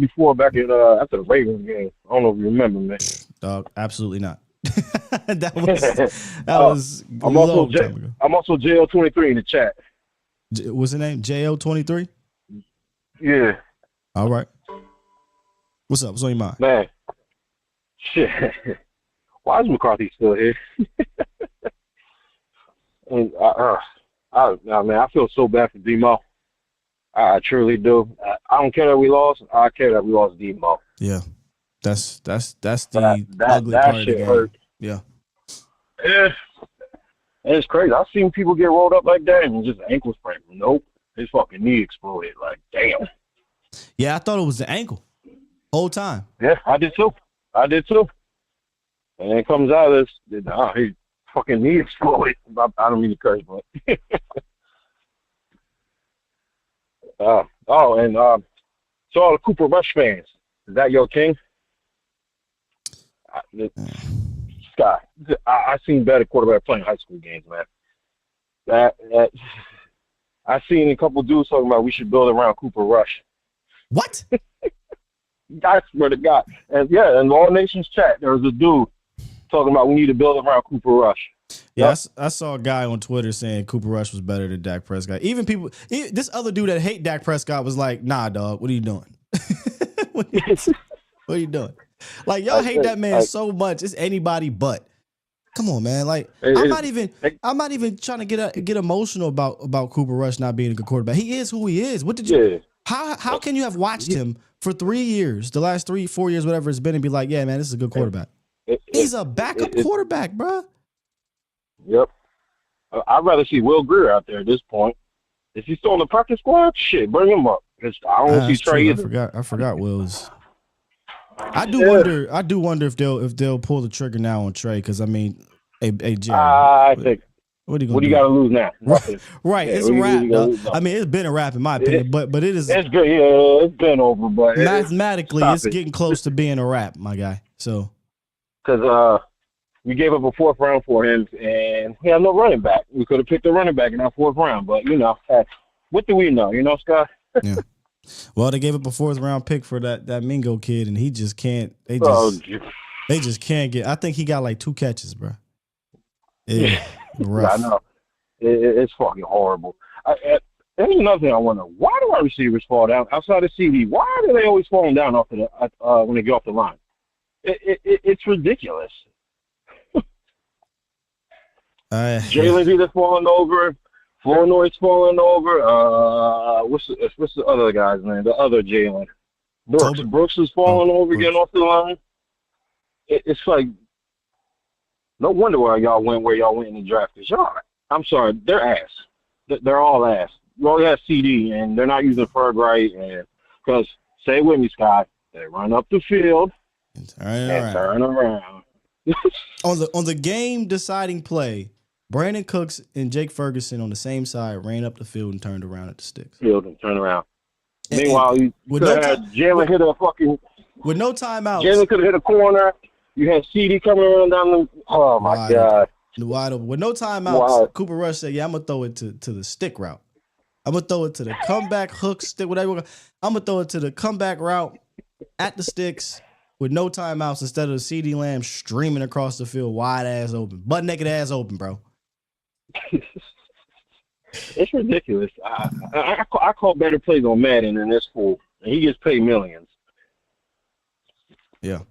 before back at after the Ravens game. I don't know if you remember, man. Dog, absolutely not. that was a long time ago. I'm also JL23 in the chat. What's the name? JL23? Yeah. All right. What's up? What's on your mind? Man, shit. Why is McCarthy still here? And I feel so bad for D-Mo. I truly do. I don't care that we lost. I care that we lost D-Mo. Yeah. That's the ugly part of the game. Hurt. Yeah. Yeah. And it's crazy. I've seen people get rolled up like that and just ankle sprain. Nope. His fucking knee exploded. Like, damn. Yeah, I thought it was the ankle. Whole time. Yeah, I did too. And it comes out as his fucking knee exploded. I don't mean to curse, but so all the Cooper Rush fans, is that your king? Scott, I seen better quarterback playing high school games, man. That I seen a couple dudes talking about we should build around Cooper Rush. What? I swear to God. And yeah, in the All Nations chat, there was a dude talking about we need to build around Cooper Rush. Yeah, Yep. I saw a guy on Twitter saying Cooper Rush was better than Dak Prescott. This other dude that hate Dak Prescott was like, nah, dog, what are you doing? What are you doing? Like, y'all hate that man so much. It's anybody but. Come on, man. Like, I'm not even trying to get emotional about Cooper Rush not being a good quarterback. He is who he is. What did you? Yeah. How can you have watched him for 3 years, the last 3-4 years, whatever it's been, and be like, yeah, man, this is a good quarterback? He's a backup quarterback, bro. Yep. I'd rather see Will Greer out there at this point. Is he still on the practice squad? Shit, bring him up. I don't see Trey either. I forgot Will's. I do wonder if they'll pull the trigger now on Trey, because I mean, hey Jerry, I think. What do you got to lose now? Right, yeah, it's a wrap. I mean, it's been a wrap in my opinion, but it is. It's good. Yeah, it's been over, but mathematically, it's getting close to being a wrap, my guy. So, because we gave up a 4th round for him, and he had no running back. We could have picked a running back in our 4th round, but what do we know? Scott. Yeah. Well, they gave up a 4th round pick for that Mingo kid, and he just can't. They just can't get. I think he got like 2 catches, bro. Yeah, rough. I know. It's fucking horrible. There's another thing I wonder. Why do our receivers fall down outside of CD? Why do they always falling down off when they get off the line? It's ridiculous. Jalen's either falling over, Flournoy's falling over. What's the other guy's name? The other Jalen. Brooks is falling over, getting off the line. It's like, no wonder why y'all went where y'all went in the draft. Cause y'all, I'm sorry, they're ass. They're all ass. You only have CD, and they're not using Ferg right. And because, say it with me, Scott, they run up the field and turn around. on the game deciding play, Brandon Cooks and Jake Ferguson on the same side ran up the field and turned around at the sticks. Meanwhile, you could have had Jalen hit a fucking with no timeouts. Jalen could have hit a corner. You had CD coming around down the. Oh my God! Wide open with no timeouts. Cooper Rush said, "Yeah, I'm gonna throw it to the stick route. I'm gonna throw it to the comeback hook stick, whatever. I'm gonna throw it to the comeback route at the sticks with no timeouts instead of CD Lamb streaming across the field, wide ass open, butt naked ass open, bro." It's ridiculous. I call better plays on Madden than this fool, and he gets paid millions. Yeah.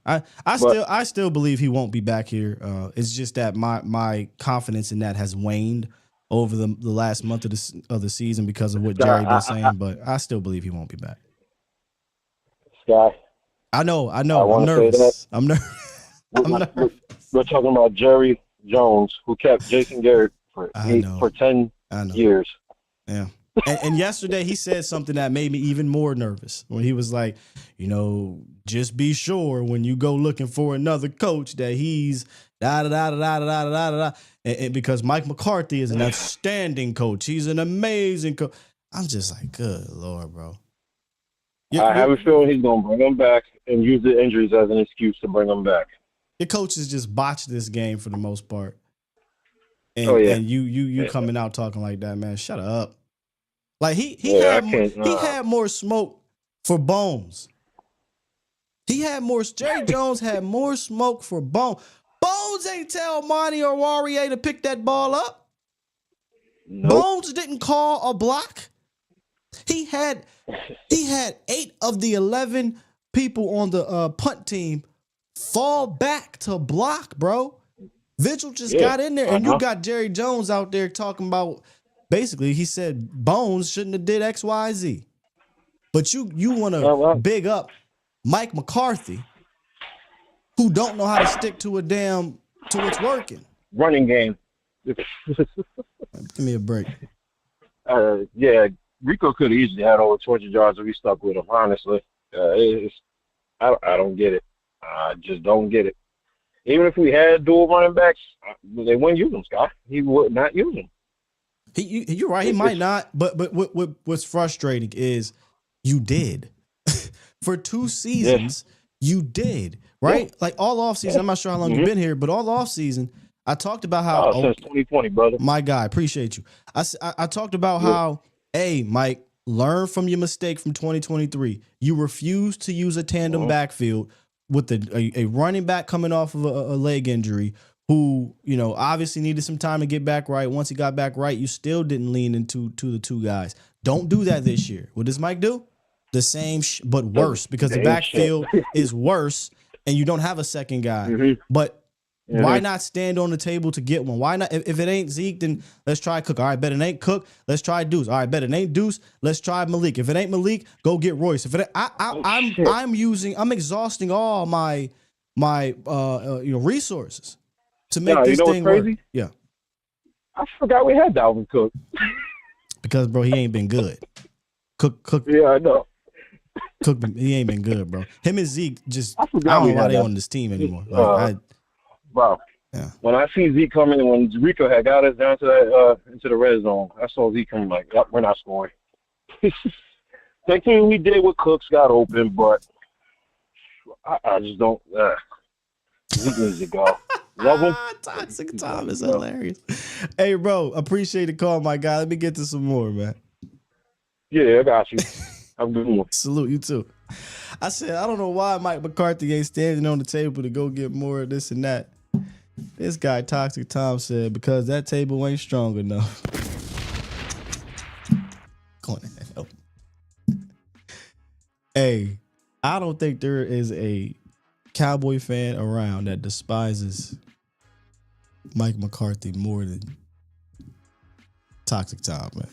I still believe he won't be back here. It's just that my confidence in that has waned over the last month of the season because of what Jerry was saying. But I still believe he won't be back. Sky. I know. I I'm wanna say nervous. that. I'm nervous. We're talking about Jerry Jones, who kept Jason Garrett for 10 years. Yeah. And yesterday he said something that made me even more nervous when he was like, just be sure when you go looking for another coach that he's da da da da da da da da. And because Mike McCarthy is an outstanding coach, he's an amazing coach. I'm just like, good Lord, bro. I have a feeling he's gonna bring him back and use the injuries as an excuse to bring him back. Your coaches just botched this game for the most part. And, and you coming out talking like that, man. Shut up. Like he had more smoke for Bones. Jerry Jones had more smoke for Bones. Bones ain't tell Monty or Warrior to pick that ball up. Nope. Bones didn't call a block. He had 8 of the 11 people on the punt team fall back to block, bro. Vigil just got in there, and you got Jerry Jones out there talking about, basically, he said Bones shouldn't have did X, Y, Z. But you want to big up Mike McCarthy, who don't know how to stick to what's working. Running game. Give me a break. Rico could have easily had over 200 yards if he stuck with him, honestly. I don't get it. I just don't get it. Even if we had dual running backs, they wouldn't use them, Scott. He would not use them. You're right. He might not. But what's frustrating is you did. For 2 seasons, you did. Right? Yeah. Like all offseason, I'm not sure how long you've been here, but all offseason, I talked about how since 2020, brother. My guy, appreciate you. I talked about how, hey, Mike, learn from your mistake from 2023. You refused to use a tandem backfield with a running back coming off of a leg injury who, obviously needed some time to get back right. Once he got back right, you still didn't lean into the 2 guys. Don't do that this year. What does Mike do? The same, but worse, because the backfield is worse and you don't have a second guy. But why not stand on the table to get one? Why not? If it ain't Zeke, then let's try Cook. All right, bet it ain't Cook. Let's try Deuce. All right, bet it ain't Deuce. Let's try Malik. If it ain't Malik, go get Royce. If it, I'm exhausting all my resources to make this thing work. Yeah, I forgot we had Dalvin Cook. Because bro, he ain't been good. Cook. Yeah, I know. Cook, he ain't been good, bro. Him and Zeke I don't know why they on this team anymore. Wow. Yeah. When I see Zeke coming, when Rico had got us down to that into the red zone, I saw Zeke coming like, yep, we're not scoring. That thing we did with Cooks got open, but I just don't. Zeke needs to go. Love him. Toxic Tom is hilarious. Hey, bro, appreciate the call, my guy. Let me get to some more, man. Yeah, I got you. Have a good one. Salute, you too. I said, I don't know why Mike McCarthy ain't standing on the table to go get more of this and that. This guy, Toxic Tom, said, because that table ain't strong enough. Going to hell. Hey, I don't think there is a Cowboy fan around that despises Mike McCarthy more than Toxic Tom, man.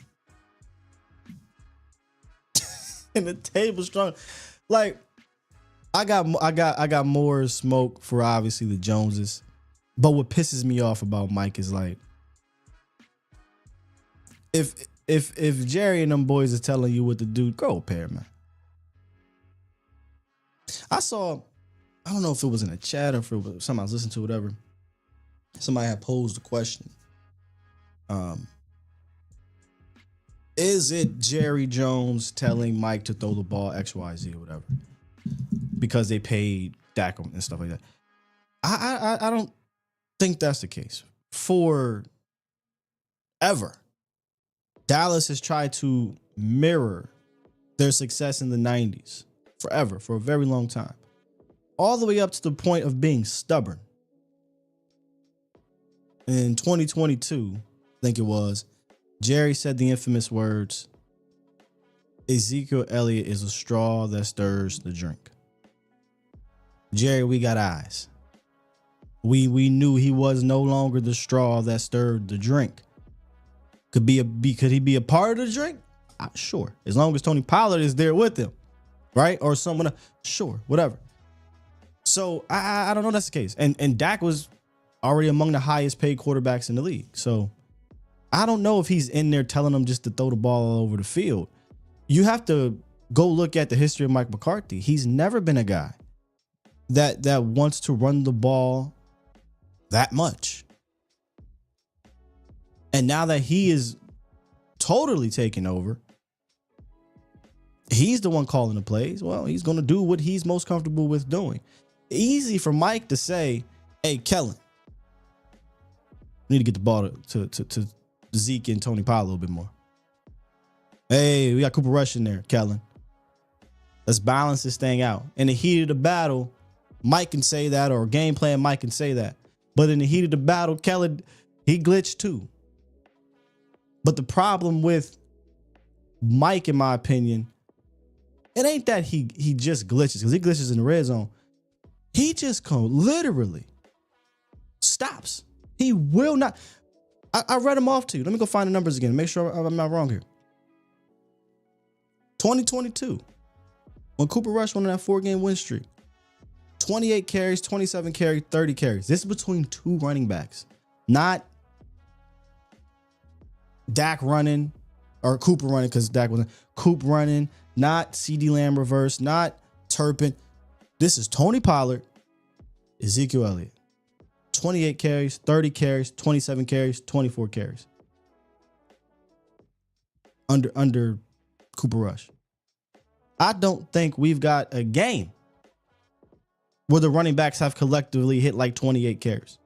And the table strong. Like, I got more smoke for obviously the Joneses. But what pisses me off about Mike is like, if Jerry and them boys are telling you what to do, go pair, man. I don't know if it was in a chat or if it was something I was listening to, whatever. Somebody had posed a question. Is it Jerry Jones telling Mike to throw the ball X, Y, Z or whatever? Because they paid Dak and stuff like that. I don't think that's the case. Forever, Dallas has tried to mirror their success in the 90s. Forever, for a very long time. All the way up to the point of being stubborn. In 2022, I think it was, Jerry said the infamous words, Ezekiel Elliott is a straw that stirs the drink. Jerry, we got eyes. We knew he was no longer the straw that stirred the drink. Could he be a part of the drink? Sure. As long as Tony Pollard is there with him. right? Or someone, sure, whatever. So I don't know if that's the case. And Dak was already among the highest paid quarterbacks in the league. So I don't know if he's in there telling them just to throw the ball all over the field. You have to go look at the history of Mike McCarthy. He's never been a guy that wants to run the ball that much. And now that he is totally taken over, he's the one calling the plays. Well, he's going to do what he's most comfortable with doing. Easy for Mike to say, hey, Kellen, we need to get the ball to Zeke and Tony Pollard a little bit more. Hey, we got Cooper Rush in there, Kellen. Let's balance this thing out. In the heat of the battle, Mike can say that, or game plan, Mike can say that. But in the heat of the battle, Kellen, he glitched too. But the problem with Mike, in my opinion, it ain't that he just glitches, because he glitches in the red zone. He just literally stops. He will not. I read them off to you. Let me go find the numbers again. Make sure I'm not wrong here. 2022, when Cooper Rush went on that 4-game win streak, 28 carries, 27 carries, 30 carries. This is between two running backs, not Dak running or Cooper running, because Dak wasn't. Coop running, not CeeDee Lamb reverse, not Turpin. This is Tony Pollard, Ezekiel Elliott. 28 carries, 30 carries, 27 carries, 24 carries. Under Cooper Rush. I don't think we've got a game where the running backs have collectively hit like 28 carries.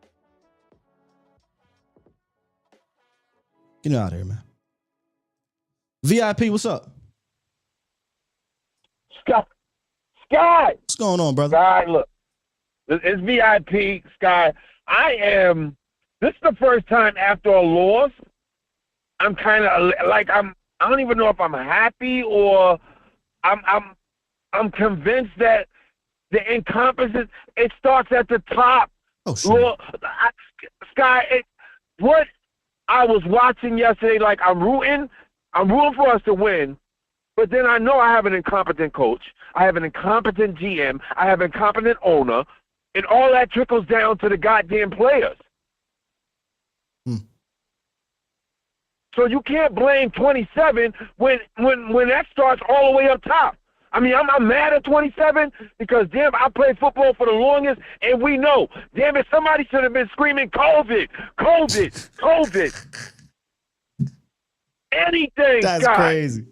Get out of here, man. VIP, what's up? Sky. What's going on, brother? Sky, look. It's VIP, Sky. This is the first time after a loss, I'm kind of like, I don't even know if I'm happy or I'm convinced that the incompetence, it starts at the top. Oh, sure. Sky, what I was watching yesterday, like I'm rooting for us to win, but then I know I have an incompetent coach. I have an incompetent GM. I have an incompetent owner. And all that trickles down to the goddamn players. So you can't blame 27 when that starts all the way up top. I mean, I'm mad at 27 because, damn, I played football for the longest, and we know, damn it, somebody should have been screaming COVID, COVID, COVID. Anything, That's God. crazy.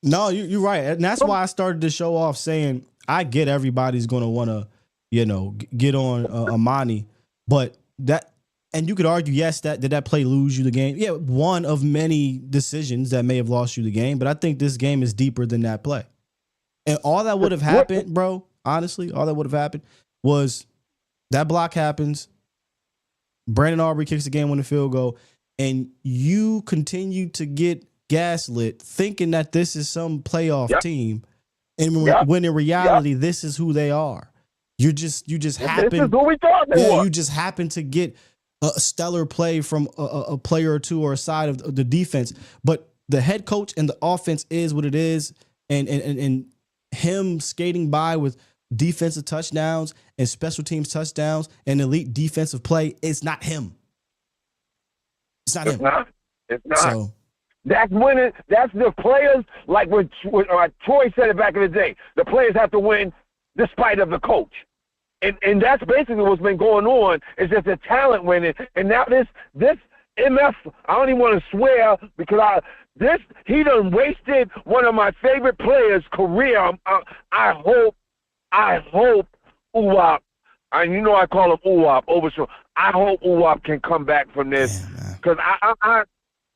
No, you're right. And that's why I started the show off saying, I get everybody's going to want to, get on Amani, but and you could argue, yes, did that play lose you the game? Yeah, one of many decisions that may have lost you the game, but I think this game is deeper than that play. And all that would have happened, bro, honestly, all that would have happened was that block happens, Brandon Aubrey kicks the game-winning field goal, and you continue to get gaslit thinking that this is some playoff team. And when in reality, this is who they are. You just happen. This is who we thought they were. You just happen to get a stellar play from a player or two or a side of the defense. But the head coach and the offense is what it is. And him skating by with defensive touchdowns and special teams touchdowns and elite defensive play, it's not him. It's not him. It's not. So, that's winning. That's the players, like when Troy said it back in the day. The players have to win despite of the coach. And that's basically what's been going on, is just the talent winning. And now this MF, I don't even want to swear because he done wasted one of my favorite players' career. I hope Uwap, and you know I call him Uwap, Overshaw. I hope Uwap can come back from this because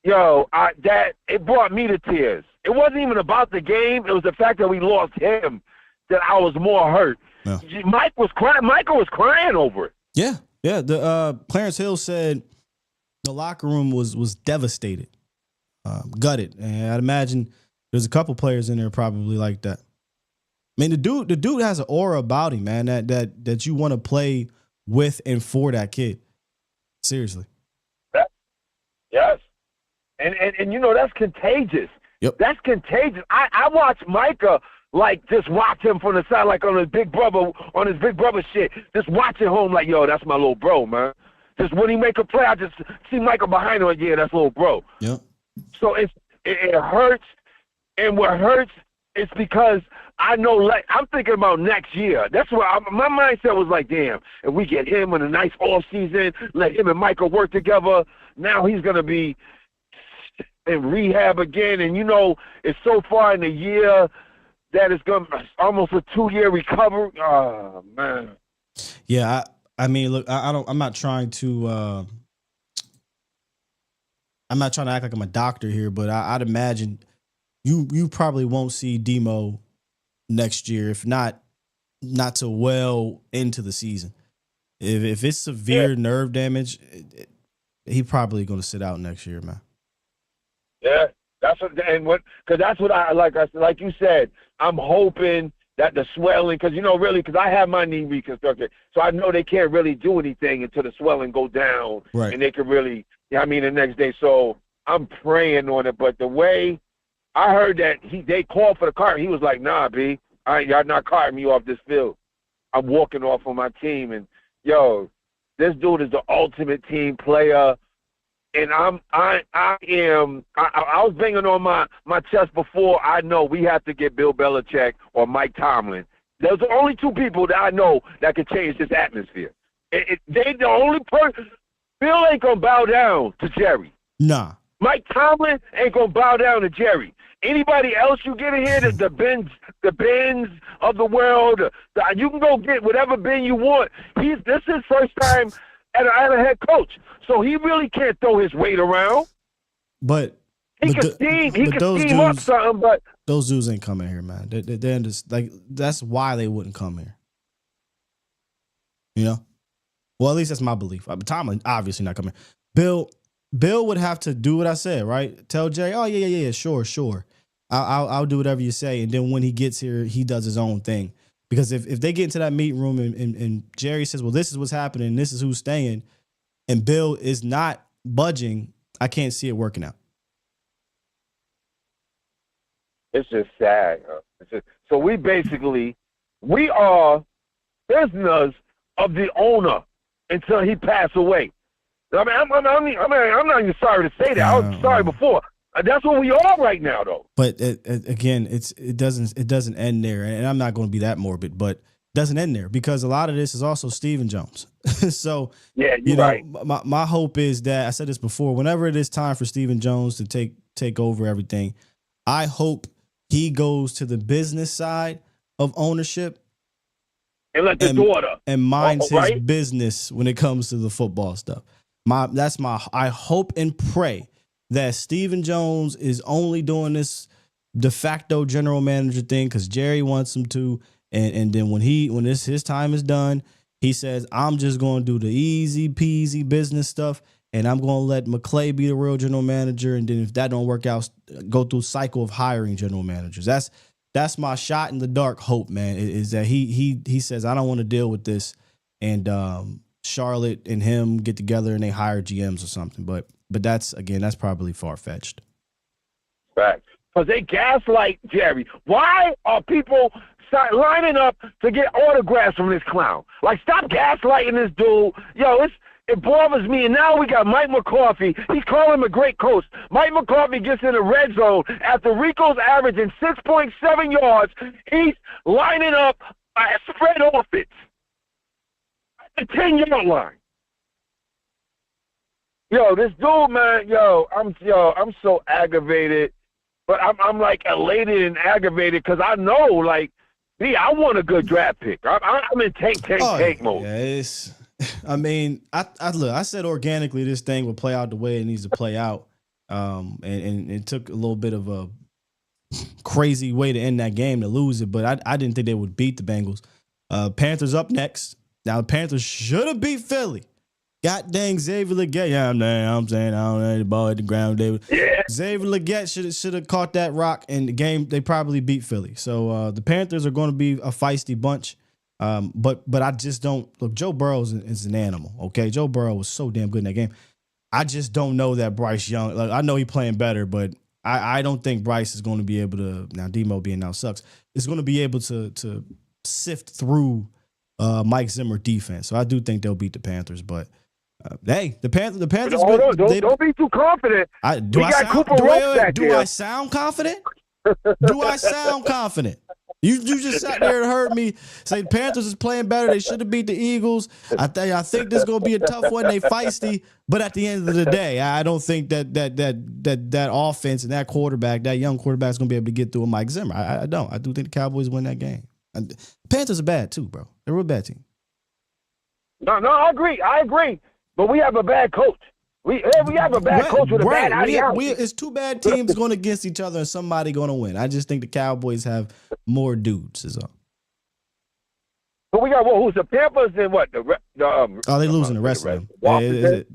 it brought me to tears. It wasn't even about the game. It was the fact that we lost him that I was more hurt. Yeah. Michael was crying over it. Yeah. The Clarence Hill said the locker room was devastated, gutted, and I'd imagine there's a couple players in there probably like that. I mean, the dude has an aura about him, man. That you want to play with and for that kid. Seriously. Yes. And that's contagious. Yep. That's contagious. I watch Micah, like, just watch him from the side, like on his big brother shit. Just watch it home like, yo, that's my little bro, man. Just when he make a play, I just see Micah behind him, like, yeah, that's little bro. Yep. So it hurts, and what hurts is because I know, like, I'm thinking about next year. That's what my mindset was like, damn, if we get him in a nice off season, let him and Micah work together, now he's going to be in rehab again. And, you know, it's so far in the year that it's going to almost a 2-year recovery. Oh, man. Yeah, I mean, look, I'm not trying to act like I'm a doctor here, but I'd imagine you probably won't see Demo next year, if not till well into the season. If it's severe nerve damage, he probably going to sit out next year, man. Yeah, because that's what like you said, I'm hoping that the swelling, because, you know, really, because I have my knee reconstructed, so I know they can't really do anything until the swelling go down, right? And they can really, the next day. So I'm praying on it, but the way I heard that they called for the car, he was like, nah, B, y'all not carting me off this field. I'm walking off on my team, and yo, this dude is the ultimate team player. And I was banging on my chest before. I know we have to get Bill Belichick or Mike Tomlin. Those are the only two people that I know that can change this atmosphere. They the only person. Bill ain't gonna bow down to Jerry. Nah. Mike Tomlin ain't gonna bow down to Jerry. Anybody else you get in here, the Bens of the world, you can go get whatever Ben you want. This is his first time as a head coach, so he really can't throw his weight around. But he can steam up something, but those dudes ain't coming here, man. They're just like, that's why they wouldn't come here. You know? Well, at least that's my belief. Tomlin obviously not coming. Bill would have to do what I said, right? Tell Jerry, oh yeah, sure. I'll do whatever you say, and then when he gets here, he does his own thing. Because if they get into that meeting room and Jerry says, well, this is what's happening, this is who's staying, and Bill is not budging, I can't see it working out. It's just sad. So we are prisoners of the owner until he passed away. I mean, I'm not even sorry to say that. I was sorry before. That's what we are right now, though. But again, it doesn't end there, and I'm not going to be that morbid, but it doesn't end there because a lot of this is also Stephen Jones. So yeah, you're right. My hope is that, I said this before, whenever it is time for Stephen Jones to take over everything, I hope he goes to the business side of ownership and let the daughter and minds his business when it comes to the football stuff. I hope and pray that Stephen Jones is only doing this de facto general manager thing because Jerry wants him to, and then when his time is done, he says, I'm just going to do the easy peasy business stuff, and I'm going to let McClay be the real general manager, and then if that don't work out, go through a cycle of hiring general managers. That's my shot in the dark hope, man, is that he says, I don't want to deal with this, and Charlotte and him get together and they hire GMs or something, but that's probably far-fetched. Right. Because they gaslight Jerry. Why are people lining up to get autographs from this clown? Like, stop gaslighting this dude. Yo, it bothers me. And now we got Mike McCarthy. He's calling him a great coach. Mike McCarthy gets in the red zone after Rico's averaging 6.7 yards. He's lining up a spread offense at the 10-yard line. Yo, this dude, man, I'm so aggravated, but I'm like elated and aggravated because I know, like, I want a good draft pick. I'm in tank mode. Yeah, I said organically this thing would play out the way it needs to play out, and it took a little bit of a crazy way to end that game to lose it, but I didn't think they would beat the Bengals. Panthers up next. Now, the Panthers should have beat Philly. God dang, Xavier Legette. Yeah, I'm saying I don't know the ball at the ground, David. Yeah. Xavier Legette should have caught that rock in the game. They probably beat Philly. So the Panthers are going to be a feisty bunch. But I just don't look. Joe Burrow is an animal. Okay, Joe Burrow was so damn good in that game. I just don't know that Bryce Young. Like, I know he's playing better, but I don't think Bryce is going to be able to, now Demo being out sucks, is going to be able to sift through Mike Zimmer defense. So I do think they'll beat the Panthers, but hey, the Panthers. Hold on, don't be too confident. Do I sound confident? Do I sound confident? You just sat there and heard me say the Panthers is playing better. They should have beat the Eagles. I think this is gonna be a tough one. They feisty, but at the end of the day, I don't think that offense and that quarterback, that young quarterback, is gonna be able to get through a Mike Zimmer. I don't. I do think the Cowboys win that game. And the Panthers are bad too, bro. They're a real bad team. No, I agree. But we have a bad coach. We have a bad coach with a bad ideology. It's two bad teams going against each other, and somebody going to win. I just think the Cowboys have more dudes. Is all. But we got who's the Panthers and what? They losing the rest of them.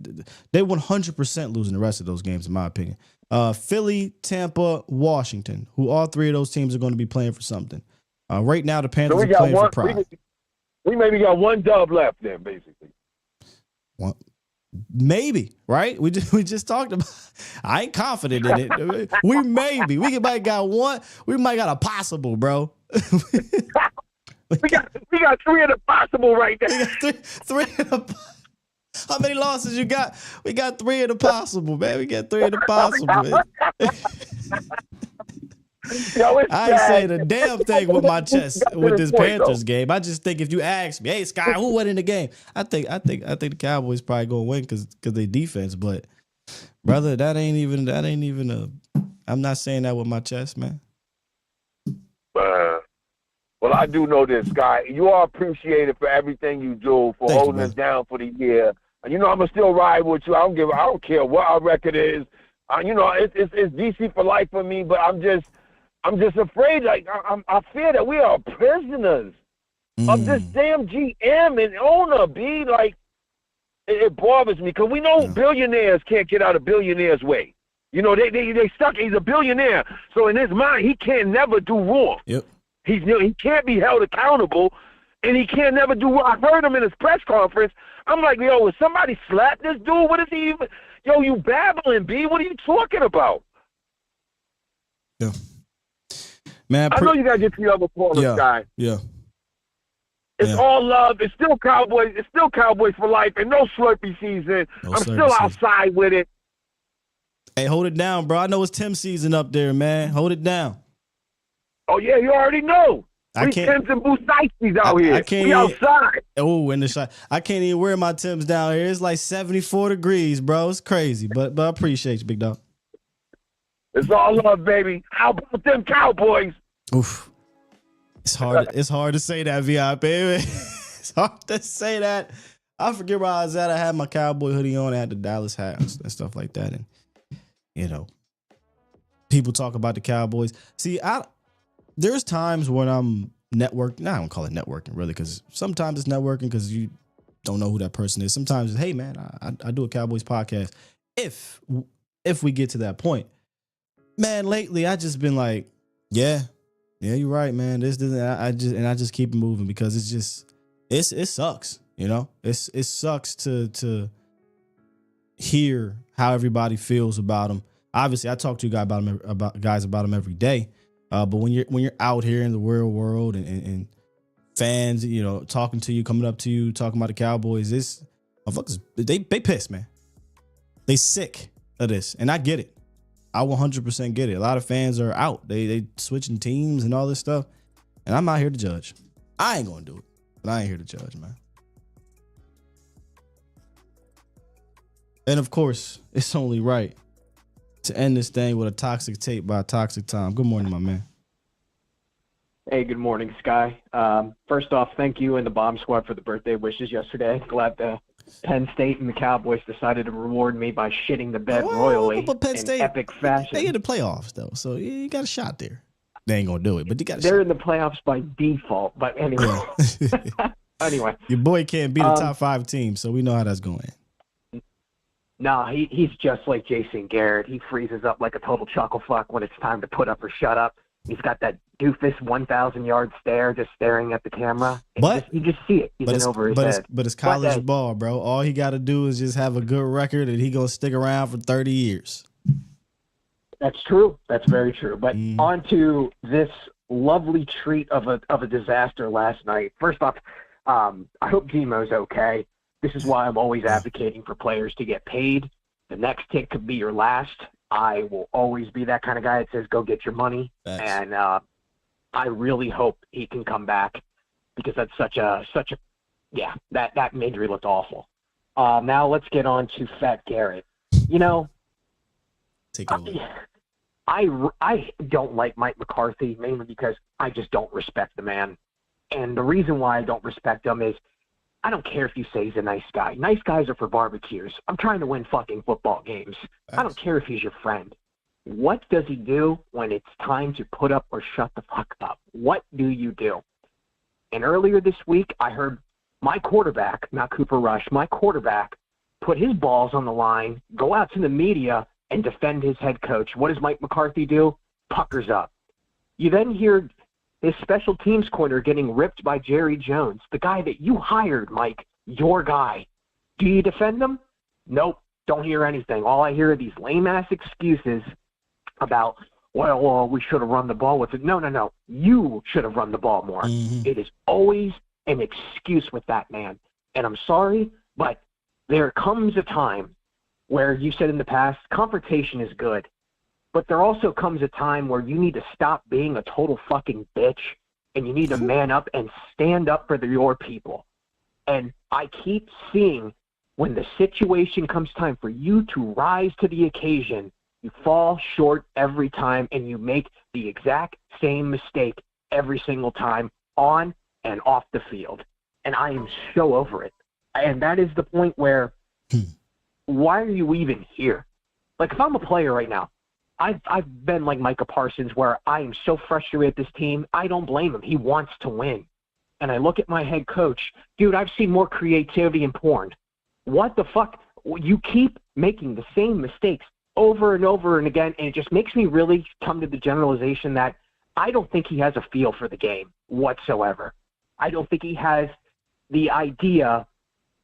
They 100% losing the rest of those games, in my opinion. Philly, Tampa, Washington, who all three of those teams are going to be playing for something. Right now, the Panthers are playing for pride. We maybe got one dub left then, basically. What? Maybe, right? We just talked about. I ain't confident in it. We might got one. We might got a possible, bro. we got three of the possible right there. Three of the. How many losses you got? We got three of the possible, man. We got three of the possible. Yo, I ain't saying a damn thing with my chest with this Panthers game. I just think if you ask me, hey Sky, who won in the game? I think the Cowboys probably gonna win because they defense. But brother, that ain't even a. I'm not saying that with my chest, man. Well, I do know this, Sky. You are appreciated for everything you do, for holding us down for the year. And I'ma still ride with you. I don't care what our record is. It's DC for life for me. But I'm just afraid. Like I fear that we are prisoners of this damn GM and owner. Like it bothers me because we know billionaires can't get out of billionaires' way. They stuck. He's a billionaire, so in his mind he can't never do wrong. Yep. He can't be held accountable, and he can't never do wrong. I heard him in his press conference. I'm like, yo, would somebody slap this dude? What is he even? Yo, you babbling, B? What are you talking about? Yeah. Man, I know you gotta get to the other corner, Sky. Yeah. It's all love. It's still Cowboys. It's still Cowboys for life, and no Slurpee season. I'm still outside with it. Hey, hold it down, bro. I know it's Tim season up there, man. Hold it down. Oh yeah, you already know. We Tims and Boostices out here. We outside. Oh, in the shot. I can't even wear my Tims down here. It's like 74 degrees, bro. It's crazy, but I appreciate you, big dog. It's all love, baby. How about them Cowboys? Oof. It's hard to say that, VIP. It's hard to say that. I forget where I was at. I had my Cowboy hoodie on. I had the Dallas hat and stuff like that. And, people talk about the Cowboys. See, there's times when I'm networking. I don't call it networking, really, because sometimes it's networking because you don't know who that person is. Sometimes it's, hey, man, I do a Cowboys podcast. If we get to that point. Man, lately, I just been like, yeah, you're right, man. This, I just keep it moving because it sucks, It sucks to hear how everybody feels about them. Obviously, I talk to guys about them every day. But when you're out here in the real world and fans, talking to you, coming up to you, talking about the Cowboys, they pissed, man. They sick of this, and I get it. I 100% get it. A lot of fans are out. They switching teams and all this stuff. And I'm not here to judge. I ain't going to do it. But I ain't here to judge, man. And of course, it's only right to end this thing with a toxic tape by Toxic Tom. Good morning, my man. Hey, good morning, Sky. First off, thank you and the Bomb Squad for the birthday wishes yesterday. Glad the Penn State and the Cowboys decided to reward me by shitting the bed royally but Penn in State, epic fashion. They in the playoffs, though, so you got a shot there. They ain't going to do it, but you got a shot. They're in the playoffs by default, but anyway. Anyway. Your boy can't beat a top 5 team, so we know how that's going. Nah, he's just like Jason Garrett. He freezes up like a total chuckle fuck when it's time to put up or shut up. He's got that doofus 1,000-yard stare, just staring at the camera. You just see it. He's in over his head. But it's college ball, bro. All he got to do is just have a good record, and he gonna stick around for 30 years. That's true. That's very true. But on to this lovely treat of a disaster last night. First off, I hope Gmo's okay. This is why I'm always advocating for players to get paid. The next hit could be your last. I will always be that kind of guy that says, go get your money. Thanks. And I really hope he can come back because that's such a that injury looked awful. Now let's get on to Fat Garrett. You know, take it away. I don't like Mike McCarthy mainly because I just don't respect the man. And the reason why I don't respect him is I don't care if you say he's a nice guy. Nice guys are for barbecues. I'm trying to win fucking football games. I don't care if he's your friend. What does he do when it's time to put up or shut the fuck up? What do you do? And earlier this week, I heard my quarterback, not Cooper Rush, my quarterback put his balls on the line, go out to the media, and defend his head coach. What does Mike McCarthy do? Puckers up. You then hear his special teams corner getting ripped by Jerry Jones, the guy that you hired, Mike, your guy. Do you defend him? Nope, don't hear anything. All I hear are these lame-ass excuses about, well, we should have run the ball with it. No. You should have run the ball more. Mm-hmm. It is always an excuse with that man. And I'm sorry, but there comes a time where you said in the past, confrontation is good. But there also comes a time where you need to stop being a total fucking bitch and you need to man up and stand up for your people. And I keep seeing when the situation comes time for you to rise to the occasion, you fall short every time and you make the exact same mistake every single time on and off the field. And I am so over it. And that is the point where why are you even here? Like if I'm a player right now, I've been like Micah Parsons where I am so frustrated with this team. I don't blame him. He wants to win. And I look at my head coach. Dude, I've seen more creativity in porn. What the fuck? You keep making the same mistakes over and over and again, and it just makes me really come to the generalization that I don't think he has a feel for the game whatsoever. I don't think he has the idea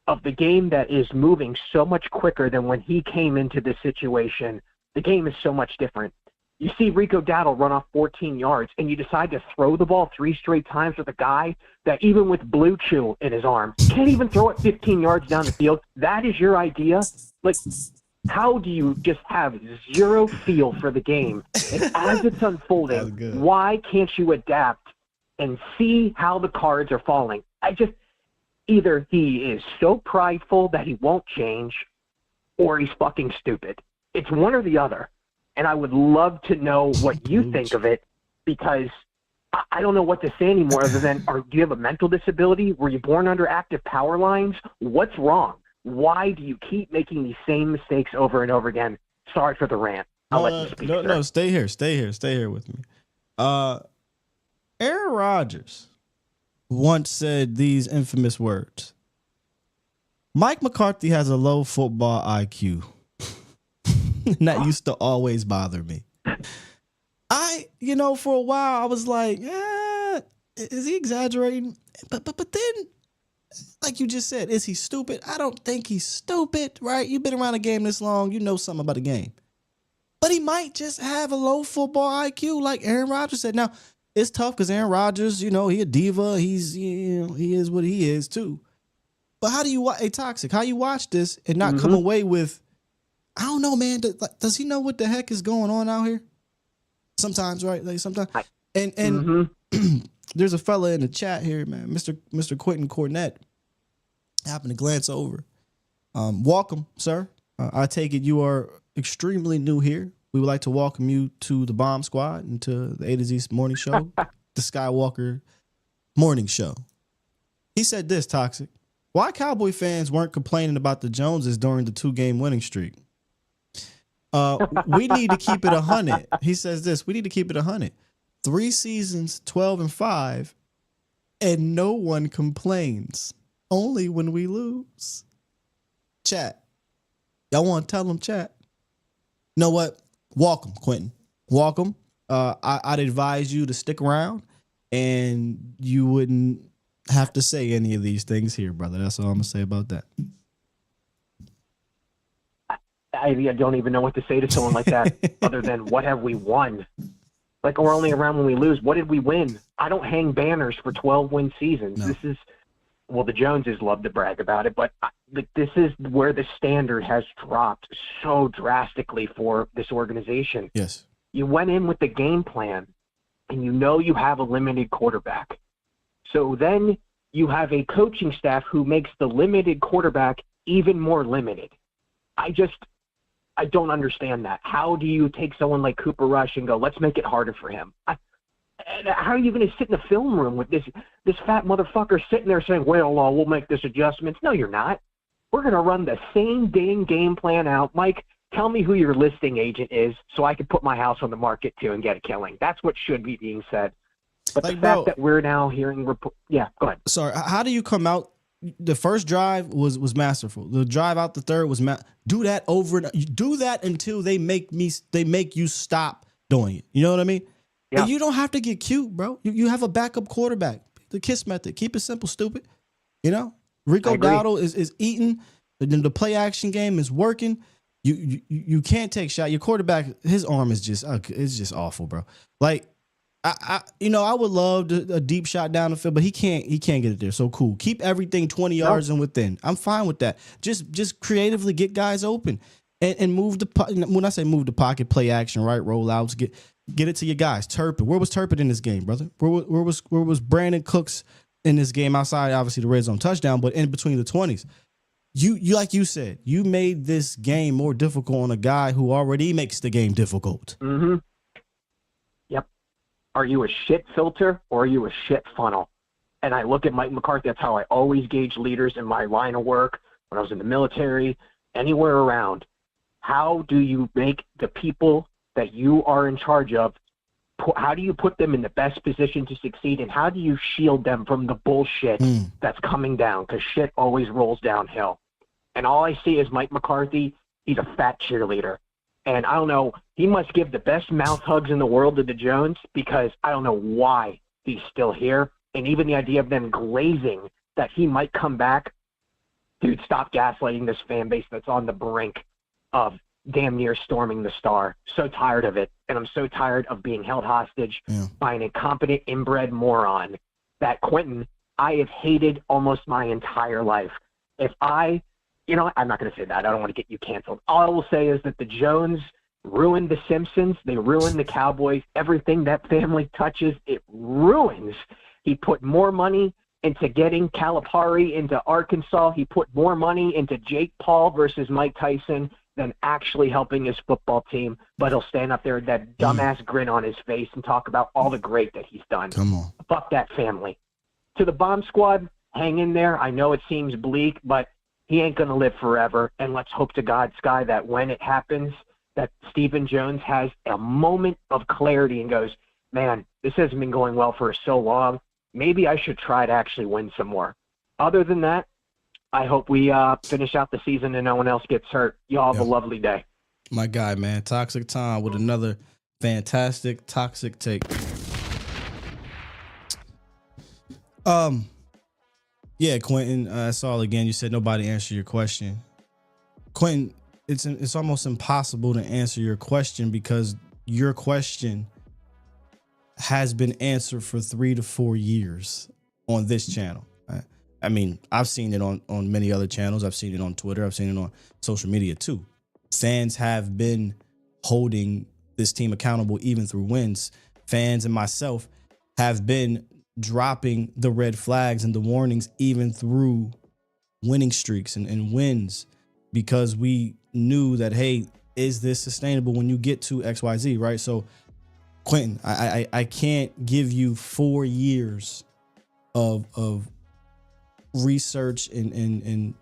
of the game that is moving so much quicker than when he came into this situation. The game is so much different. You see Rico Dowdle run off 14 yards, and you decide to throw the ball 3 straight times with a guy that even with Blue Chew in his arm can't even throw it 15 yards down the field. That is your idea? Like, how do you just have zero feel for the game? And as it's unfolding, why can't you adapt and see how the cards are falling? Either he is so prideful that he won't change, or he's fucking stupid. It's one or the other. And I would love to know what you think of it, because I don't know what to say anymore other than, do you have a mental disability? Were you born under active power lines? What's wrong? Why do you keep making these same mistakes over and over again? Sorry for the rant. I'll let you speak. No, stay here with me. Aaron Rodgers once said these infamous words. Mike McCarthy has a low football IQ. And that used to always bother me. For a while I was like, is he exaggerating? But then, like you just said, is he stupid? I don't think he's stupid, right? You've been around the game this long, you know something about the game. But he might just have a low football IQ, like Aaron Rodgers said. Now, it's tough because Aaron Rodgers, he a diva. He is what he is too. But how do you Toxic? How you watch this and not come away with, I don't know, man. Does he know what the heck is going on out here? Sometimes, right? Like sometimes. And there's a fella in the chat here, man, Mr. Quentin Cornett. I happened to glance over. Welcome, sir. I take it you are extremely new here. We would like to welcome you to the Bomb Squad and to the A to Z Morning Show, the Skywalker Morning Show. He said this, Toxic. Why Cowboy fans weren't complaining about the Joneses during the 2-game winning streak? We need to keep it 100. He says this. We need to keep it 100. 3 seasons, 12-5, and no one complains. Only when we lose. Chat. Y'all want to tell them, chat? You know what? Welcome, Quentin. Welcome. I'd advise you to stick around, and you wouldn't have to say any of these things here, brother. That's all I'm going to say about that. I don't even know what to say to someone like that other than what have we won? Like, we're only around when we lose. What did we win? I don't hang banners for 12-win seasons. No. This is, well, the Joneses love to brag about it, but this is where the standard has dropped so drastically for this organization. Yes. You went in with the game plan, and you know you have a limited quarterback. So then you have a coaching staff who makes the limited quarterback even more limited. I don't understand that. How do you take someone like Cooper Rush and go, let's make it harder for him? How are you going to sit in the film room with this fat motherfucker sitting there saying, well, we'll make this adjustment? No, you're not. We're going to run the same dang game plan out. Mike, tell me who your listing agent is so I can put my house on the market too and get a killing. That's what should be being said. But like, the fact that we're now hearing yeah, go ahead. Sorry, how do you come out? The first drive was masterful. The drive out the third was do that over and do that until they make you stop doing it. You know what I mean? Yeah. And you don't have to get cute, bro. You have a backup quarterback. The KISS method. Keep it simple, stupid. You know, Rico Dowdle is eating. The play action game is working. You can't take shot. Your quarterback, his arm is just it's just awful, bro. Like I would love a deep shot down the field, but he can't get it there. So cool. Keep everything 20 yards and within. I'm fine with that. Just creatively get guys open and move when I say move the pocket, play action, right? Rollouts, get it to your guys. Turpin. Where was Turpin in this game, brother? Where was Brandon Cooks in this game outside obviously the red zone touchdown, but in between the 20s? You like you said, you made this game more difficult on a guy who already makes the game difficult. Mm-hmm. Yep. Are you a shit filter or are you a shit funnel? And I look at Mike McCarthy. That's how I always gauge leaders in my line of work, when I was in the military, anywhere around. How do you make the people that you are in charge of, how do you put them in the best position to succeed, and how do you shield them from the bullshit that's coming down? Because shit always rolls downhill. And all I see is Mike McCarthy. He's a fat cheerleader. And I don't know, he must give the best mouth hugs in the world to the Jones, because I don't know why he's still here. And even the idea of them glazing that he might come back, dude, stop gaslighting this fan base that's on the brink of damn near storming the Star. So tired of it. And I'm so tired of being held hostage by an incompetent, inbred moron that Quentin, I have hated almost my entire life. If I'm not going to say that. I don't want to get you canceled. All I will say is that the Jones ruined the Simpsons. They ruined the Cowboys. Everything that family touches, it ruins. He put more money into getting Calipari into Arkansas. He put more money into Jake Paul versus Mike Tyson than actually helping his football team. But he'll stand up there with that dumbass grin on his face and talk about all the great that he's done. Come on. Fuck that family. To the bomb squad, hang in there. I know it seems bleak, but he ain't going to live forever. And let's hope to God, Sky, that when it happens, that Stephen Jones has a moment of clarity and goes, man, this hasn't been going well for so long. Maybe I should try to actually win some more. Other than that, I hope we finish out the season and no one else gets hurt. Y'all have a lovely day. My guy, man. Toxic Tom with another fantastic toxic take. Yeah, Quentin, I saw again. You said nobody answered your question. Quentin, it's almost impossible to answer your question because your question has been answered for 3 to 4 years on this channel. I mean, I've seen it on many other channels. I've seen it on Twitter. I've seen it on social media too. Fans have been holding this team accountable even through wins. Fans and myself have been dropping the red flags and the warnings even through winning streaks and wins, because we knew that, hey, is this sustainable when you get to XYZ, right? So, Quentin, I can't give you 4 years of research and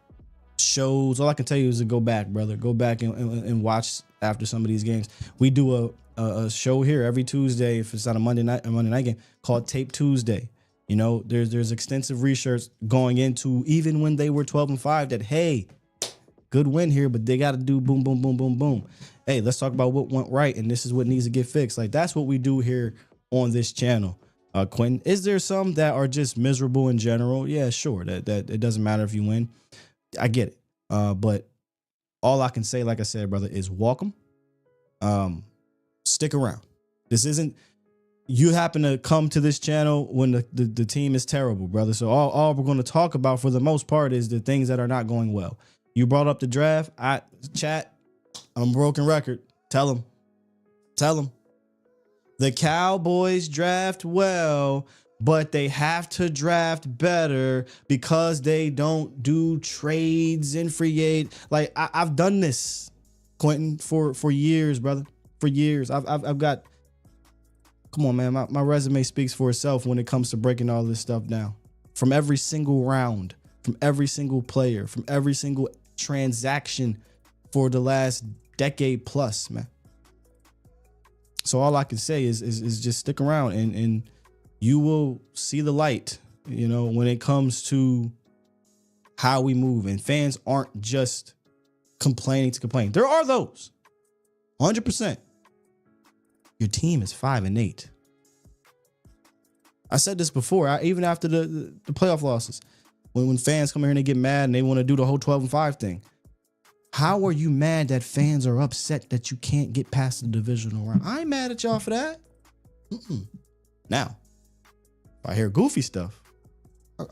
shows. All I can tell you is to go back, brother. Go back and watch after some of these games. We do a show here every Tuesday, if it's not a Monday night game, called Tape Tuesday. You know, there's extensive research going into even when they were 12-5 that, hey, good win here, but they got to do boom, boom, boom, boom, boom. Hey, let's talk about what went right, and this is what needs to get fixed. Like, that's what we do here on this channel. Quentin, is there some that are just miserable in general? Yeah, sure. That it doesn't matter if you win. I get it. But all I can say, like I said, brother, is welcome. Stick around. This isn't, you happen to come to this channel when the team is terrible, brother. So all we're going to talk about for the most part is the things that are not going well. You brought up the draft. Chat, I'm a broken record. Tell them. The Cowboys draft well, but they have to draft better because they don't do trades and free aid. Like I've done this, Quentin, for years, brother. For years. I've got, come on, man. My resume speaks for itself when it comes to breaking all this stuff down. From every single round, from every single player, from every single transaction for the last decade plus, man. So all I can say is just stick around and you will see the light, you know, when it comes to how we move. And fans aren't just complaining to complain. There are those. 100%. Your team is 5-8. I said this before, even after the playoff losses. When fans come here and they get mad and they want to do the whole 12-5 thing. How are you mad that fans are upset that you can't get past the divisional round? I ain't mad at y'all for that. Now, if I hear goofy stuff,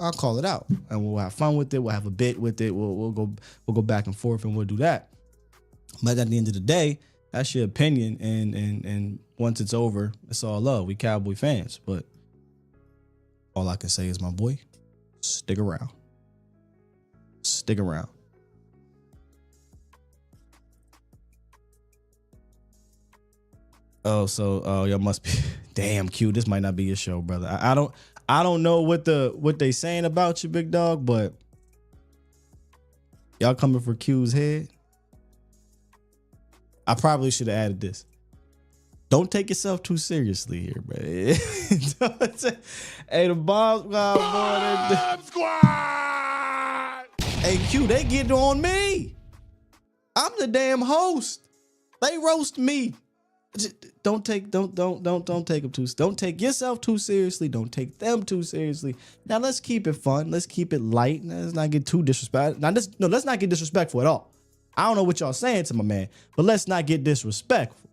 I'll call it out and we'll have fun with it. We'll have a bit with it. We'll go back and forth and we'll do that. But at the end of the day, that's your opinion. And once it's over, it's all love. We Cowboy fans. But all I can say is, my boy, stick around. Stick around. Oh, so y'all must be damn Q. This might not be your show, brother. I don't know what they saying about you, big dog, but y'all coming for Q's head. I probably should have added this. Don't take yourself too seriously here, bro. Hey, the Bomb Squad. Hey, Q, they getting on me. I'm the damn host. They roast me. Don't take them too. Don't take yourself too seriously. Don't take them too seriously. Now let's keep it fun. Let's keep it light. Let's not get too disrespectful. Let's not get disrespectful at all. I don't know what y'all saying to my man, but let's not get disrespectful.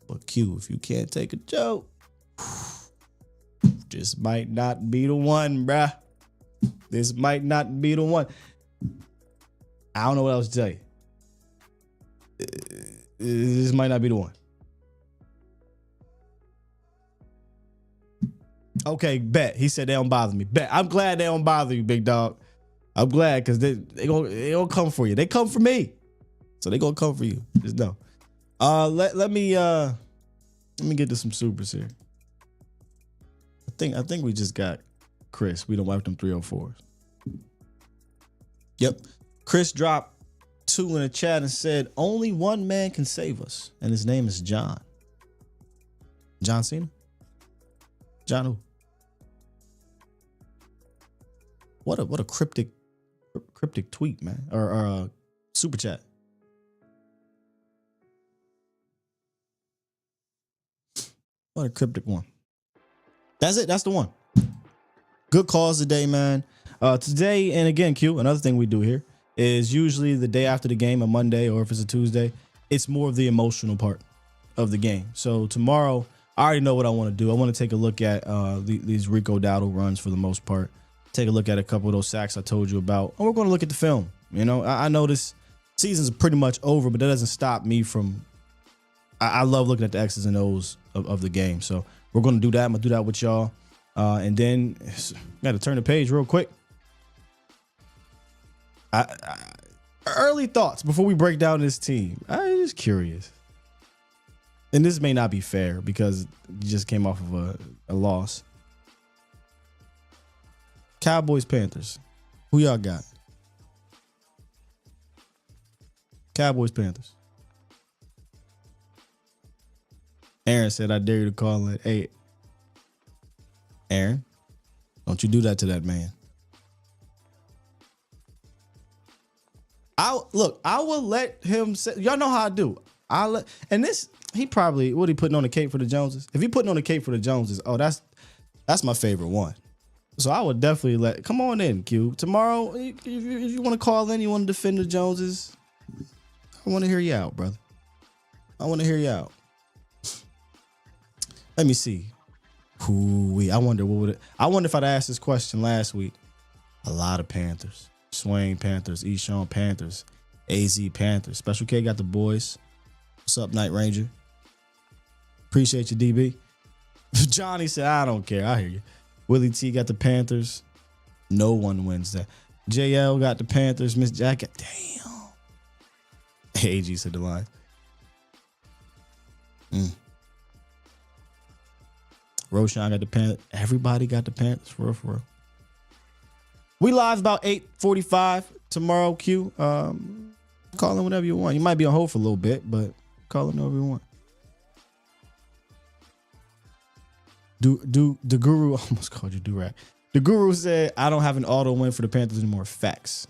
But Q, if you can't take a joke, this might not be the one, bruh. This might not be the one. I don't know what else to tell you. This might not be the one. Okay, bet. He said they don't bother me. Bet. I'm glad they don't bother you, big dog. I'm glad because they gonna come for you. They come for me. So they gonna come for you. Just know. Let me get to some supers here. I think we just got Chris. We don't wipe them 304s. Yep. Chris dropped 2 in the chat and said, only one man can save us. And his name is John. John Cena? John who? What a cryptic tweet, man. Or super chat. What a cryptic one. That's it. That's the one. Good cause today, man. Today, and again, Q, another thing we do here is usually the day after the game, a Monday, or if it's a Tuesday, it's more of the emotional part of the game. So tomorrow, I already know what I want to do. I want to take a look at these Rico Dowdle runs for the most part. Take a look at a couple of those sacks I told you about. And we're going to look at the film. You know, I know this season's pretty much over, but that doesn't stop me from, I love looking at the X's and O's of the game. So we're going to do that. I'm going to do that with y'all. And then got to turn the page real quick. Early thoughts before we break down this team. I'm just curious. And this may not be fair because you just came off of a loss. Cowboys, Panthers. Who y'all got? Cowboys, Panthers. Aaron said, I dare you to call it. Hey, Aaron, don't you do that to that man. I will let him say, y'all know how I do. He probably, what he putting on the cape for the Joneses? If he putting on the cape for the Joneses, oh, that's my favorite one. So I would definitely come on in, Q. Tomorrow, if you want to call in, you want to defend the Joneses, I want to hear you out, brother. I want to hear you out. Let me see. I wonder I wonder if I'd asked this question last week. A lot of Panthers. Swain Panthers, Eshawn Panthers, AZ Panthers. Special K got the boys. What's up, Night Ranger? Appreciate you, DB. Johnny said, I don't care. I hear you. Willie T got the Panthers. No one wins that. JL got the Panthers. Miss Jacket. Damn. AG said the line. Roshan got the Panthers. Everybody got the Panthers, for real. We live about 8:45 tomorrow, Q. Call in whenever you want. You might be on hold for a little bit, but call in whenever you want. The Guru almost called you Durag. The Guru said, I don't have an auto win for the Panthers anymore. Facts.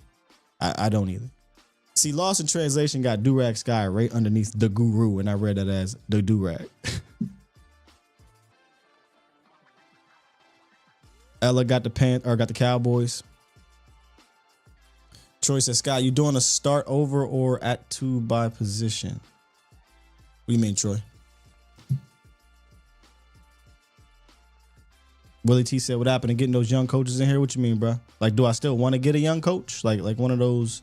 I don't either. See, Lost in Translation got Durag Sky right underneath the Guru, and I read that as the Durag. Ella got the Cowboys. Troy says, Scott, you doing a start over or at 2 by position? What do you mean, Troy? Willie T said, what happened to getting those young coaches in here? What you mean, bro? Like, do I still want to get a young coach? Like one of those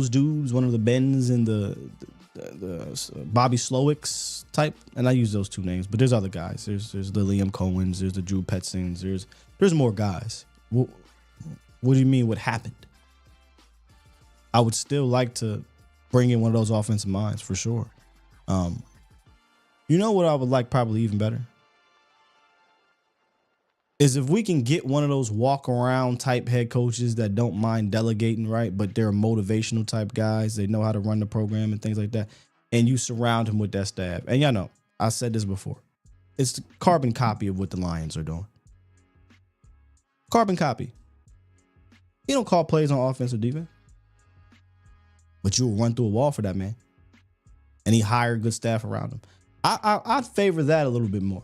dudes, one of the Bens and the Bobby Slowicks type. And I use those two names, but there's other guys. There's the Liam Cohens, there's the Drew Petzings, there's more guys. What do you mean what happened? I would still like to bring in one of those offensive minds for sure. You know what I would like probably even better? Is if we can get one of those walk around type head coaches that don't mind delegating, right? But they're motivational type guys. They know how to run the program and things like that. And you surround him with that staff. And y'all know, I said this before. It's the carbon copy of what the Lions are doing. Carbon copy. You don't call plays on offense or defense. But you'll run through a wall for that man. And he hired good staff around him. I'd favor that a little bit more.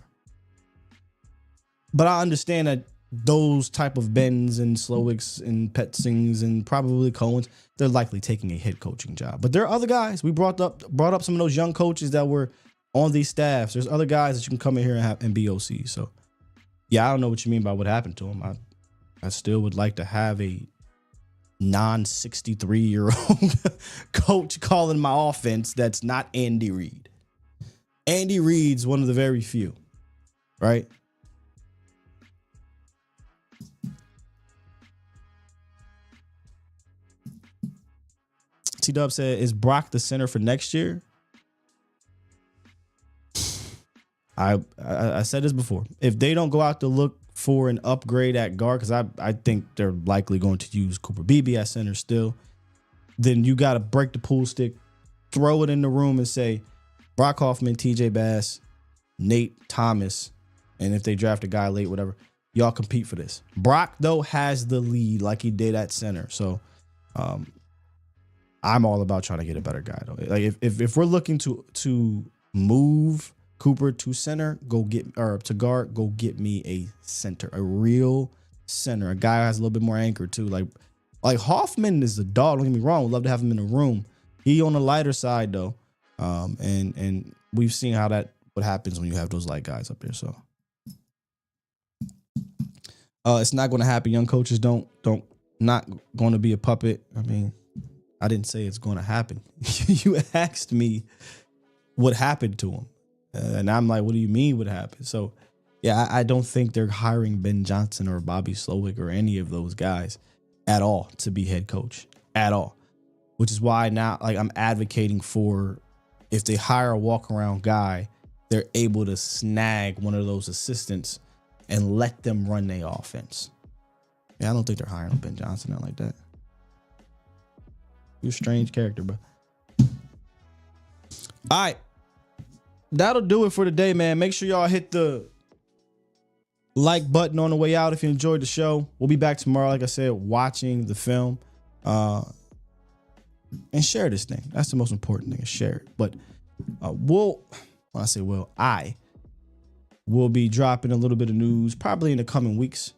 But I understand that those type of Bens and Slowicks and Petzings and probably Cohens, they're likely taking a head coaching job. But there are other guys. We brought up some of those young coaches that were on these staffs. There's other guys that you can come in here and be OC. So, yeah, I don't know what you mean by what happened to him. I still would like to have a non-63-year-old coach calling my offense that's not Andy Reid. Andy Reid's one of the very few, right? T-Dub said, is Brock the center for next year? I said this before. If they don't go out to look for an upgrade at guard, because I think they're likely going to use Cooper Beebe at center still, then you got to break the pool stick, throw it in the room and say, Brock Hoffman, TJ Bass, Nate Thomas, and if they draft a guy late, whatever, y'all compete for this. Brock, though, has the lead like he did at center. So, I'm all about trying to get a better guy though. Like if we're looking to move Cooper to center, to guard, go get me a center, a real center, a guy who has a little bit more anchor too. Like Hoffman is a dog. Don't get me wrong. We'd love to have him in the room. He on the lighter side though, and we've seen what happens when you have those light guys up there. So it's not going to happen. Young coaches not going to be a puppet. I mean, I didn't say it's going to happen. You asked me what happened to him. And I'm like, what do you mean what happened? So, yeah, I don't think they're hiring Ben Johnson or Bobby Slowick or any of those guys at all to be head coach at all, which is why now I'm advocating for if they hire a walk around guy, they're able to snag one of those assistants and let them run their offense. Yeah, I don't think they're hiring Ben Johnson out like that. You're a strange character, bro. All right. That'll do it for today, man. Make sure y'all hit the like button on the way out if you enjoyed the show. We'll be back tomorrow, like I said, watching the film. And share this thing. That's the most important thing, is share it. But I will be dropping a little bit of news probably in the coming weeks.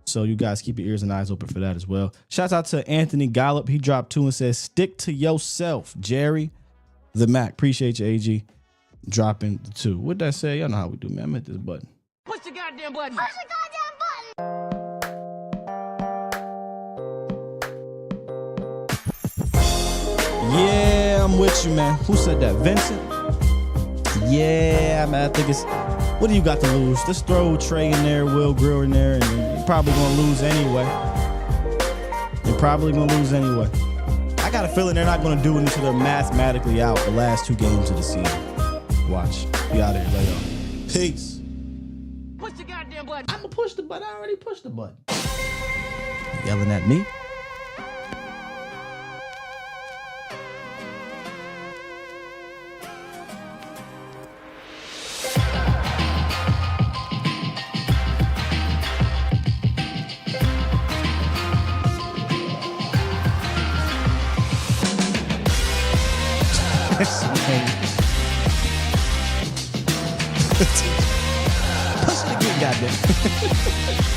So you guys keep your ears and eyes open for that as well. Shouts out to Anthony Gollop. He dropped 2 and says, stick to yourself, Jerry the Mac. Appreciate you, AG, dropping the 2. What'd that say? Y'all know how we do, man. I hit this button. Push the goddamn button. Push the goddamn button. Yeah, I'm with you, man. Who said that? Vincent? Yeah, man. I think it's... What do you got to lose? Just throw Trey in there, Will Grill in there, and you're probably going to lose anyway. You're probably going to lose anyway. I got a feeling they're not going to do it until they're mathematically out the last 2 games of the season. Watch. Be out of here later. Peace. Push the goddamn button. I'm going to push the button. I already pushed the button. Yelling at me? Push it again, goddamn.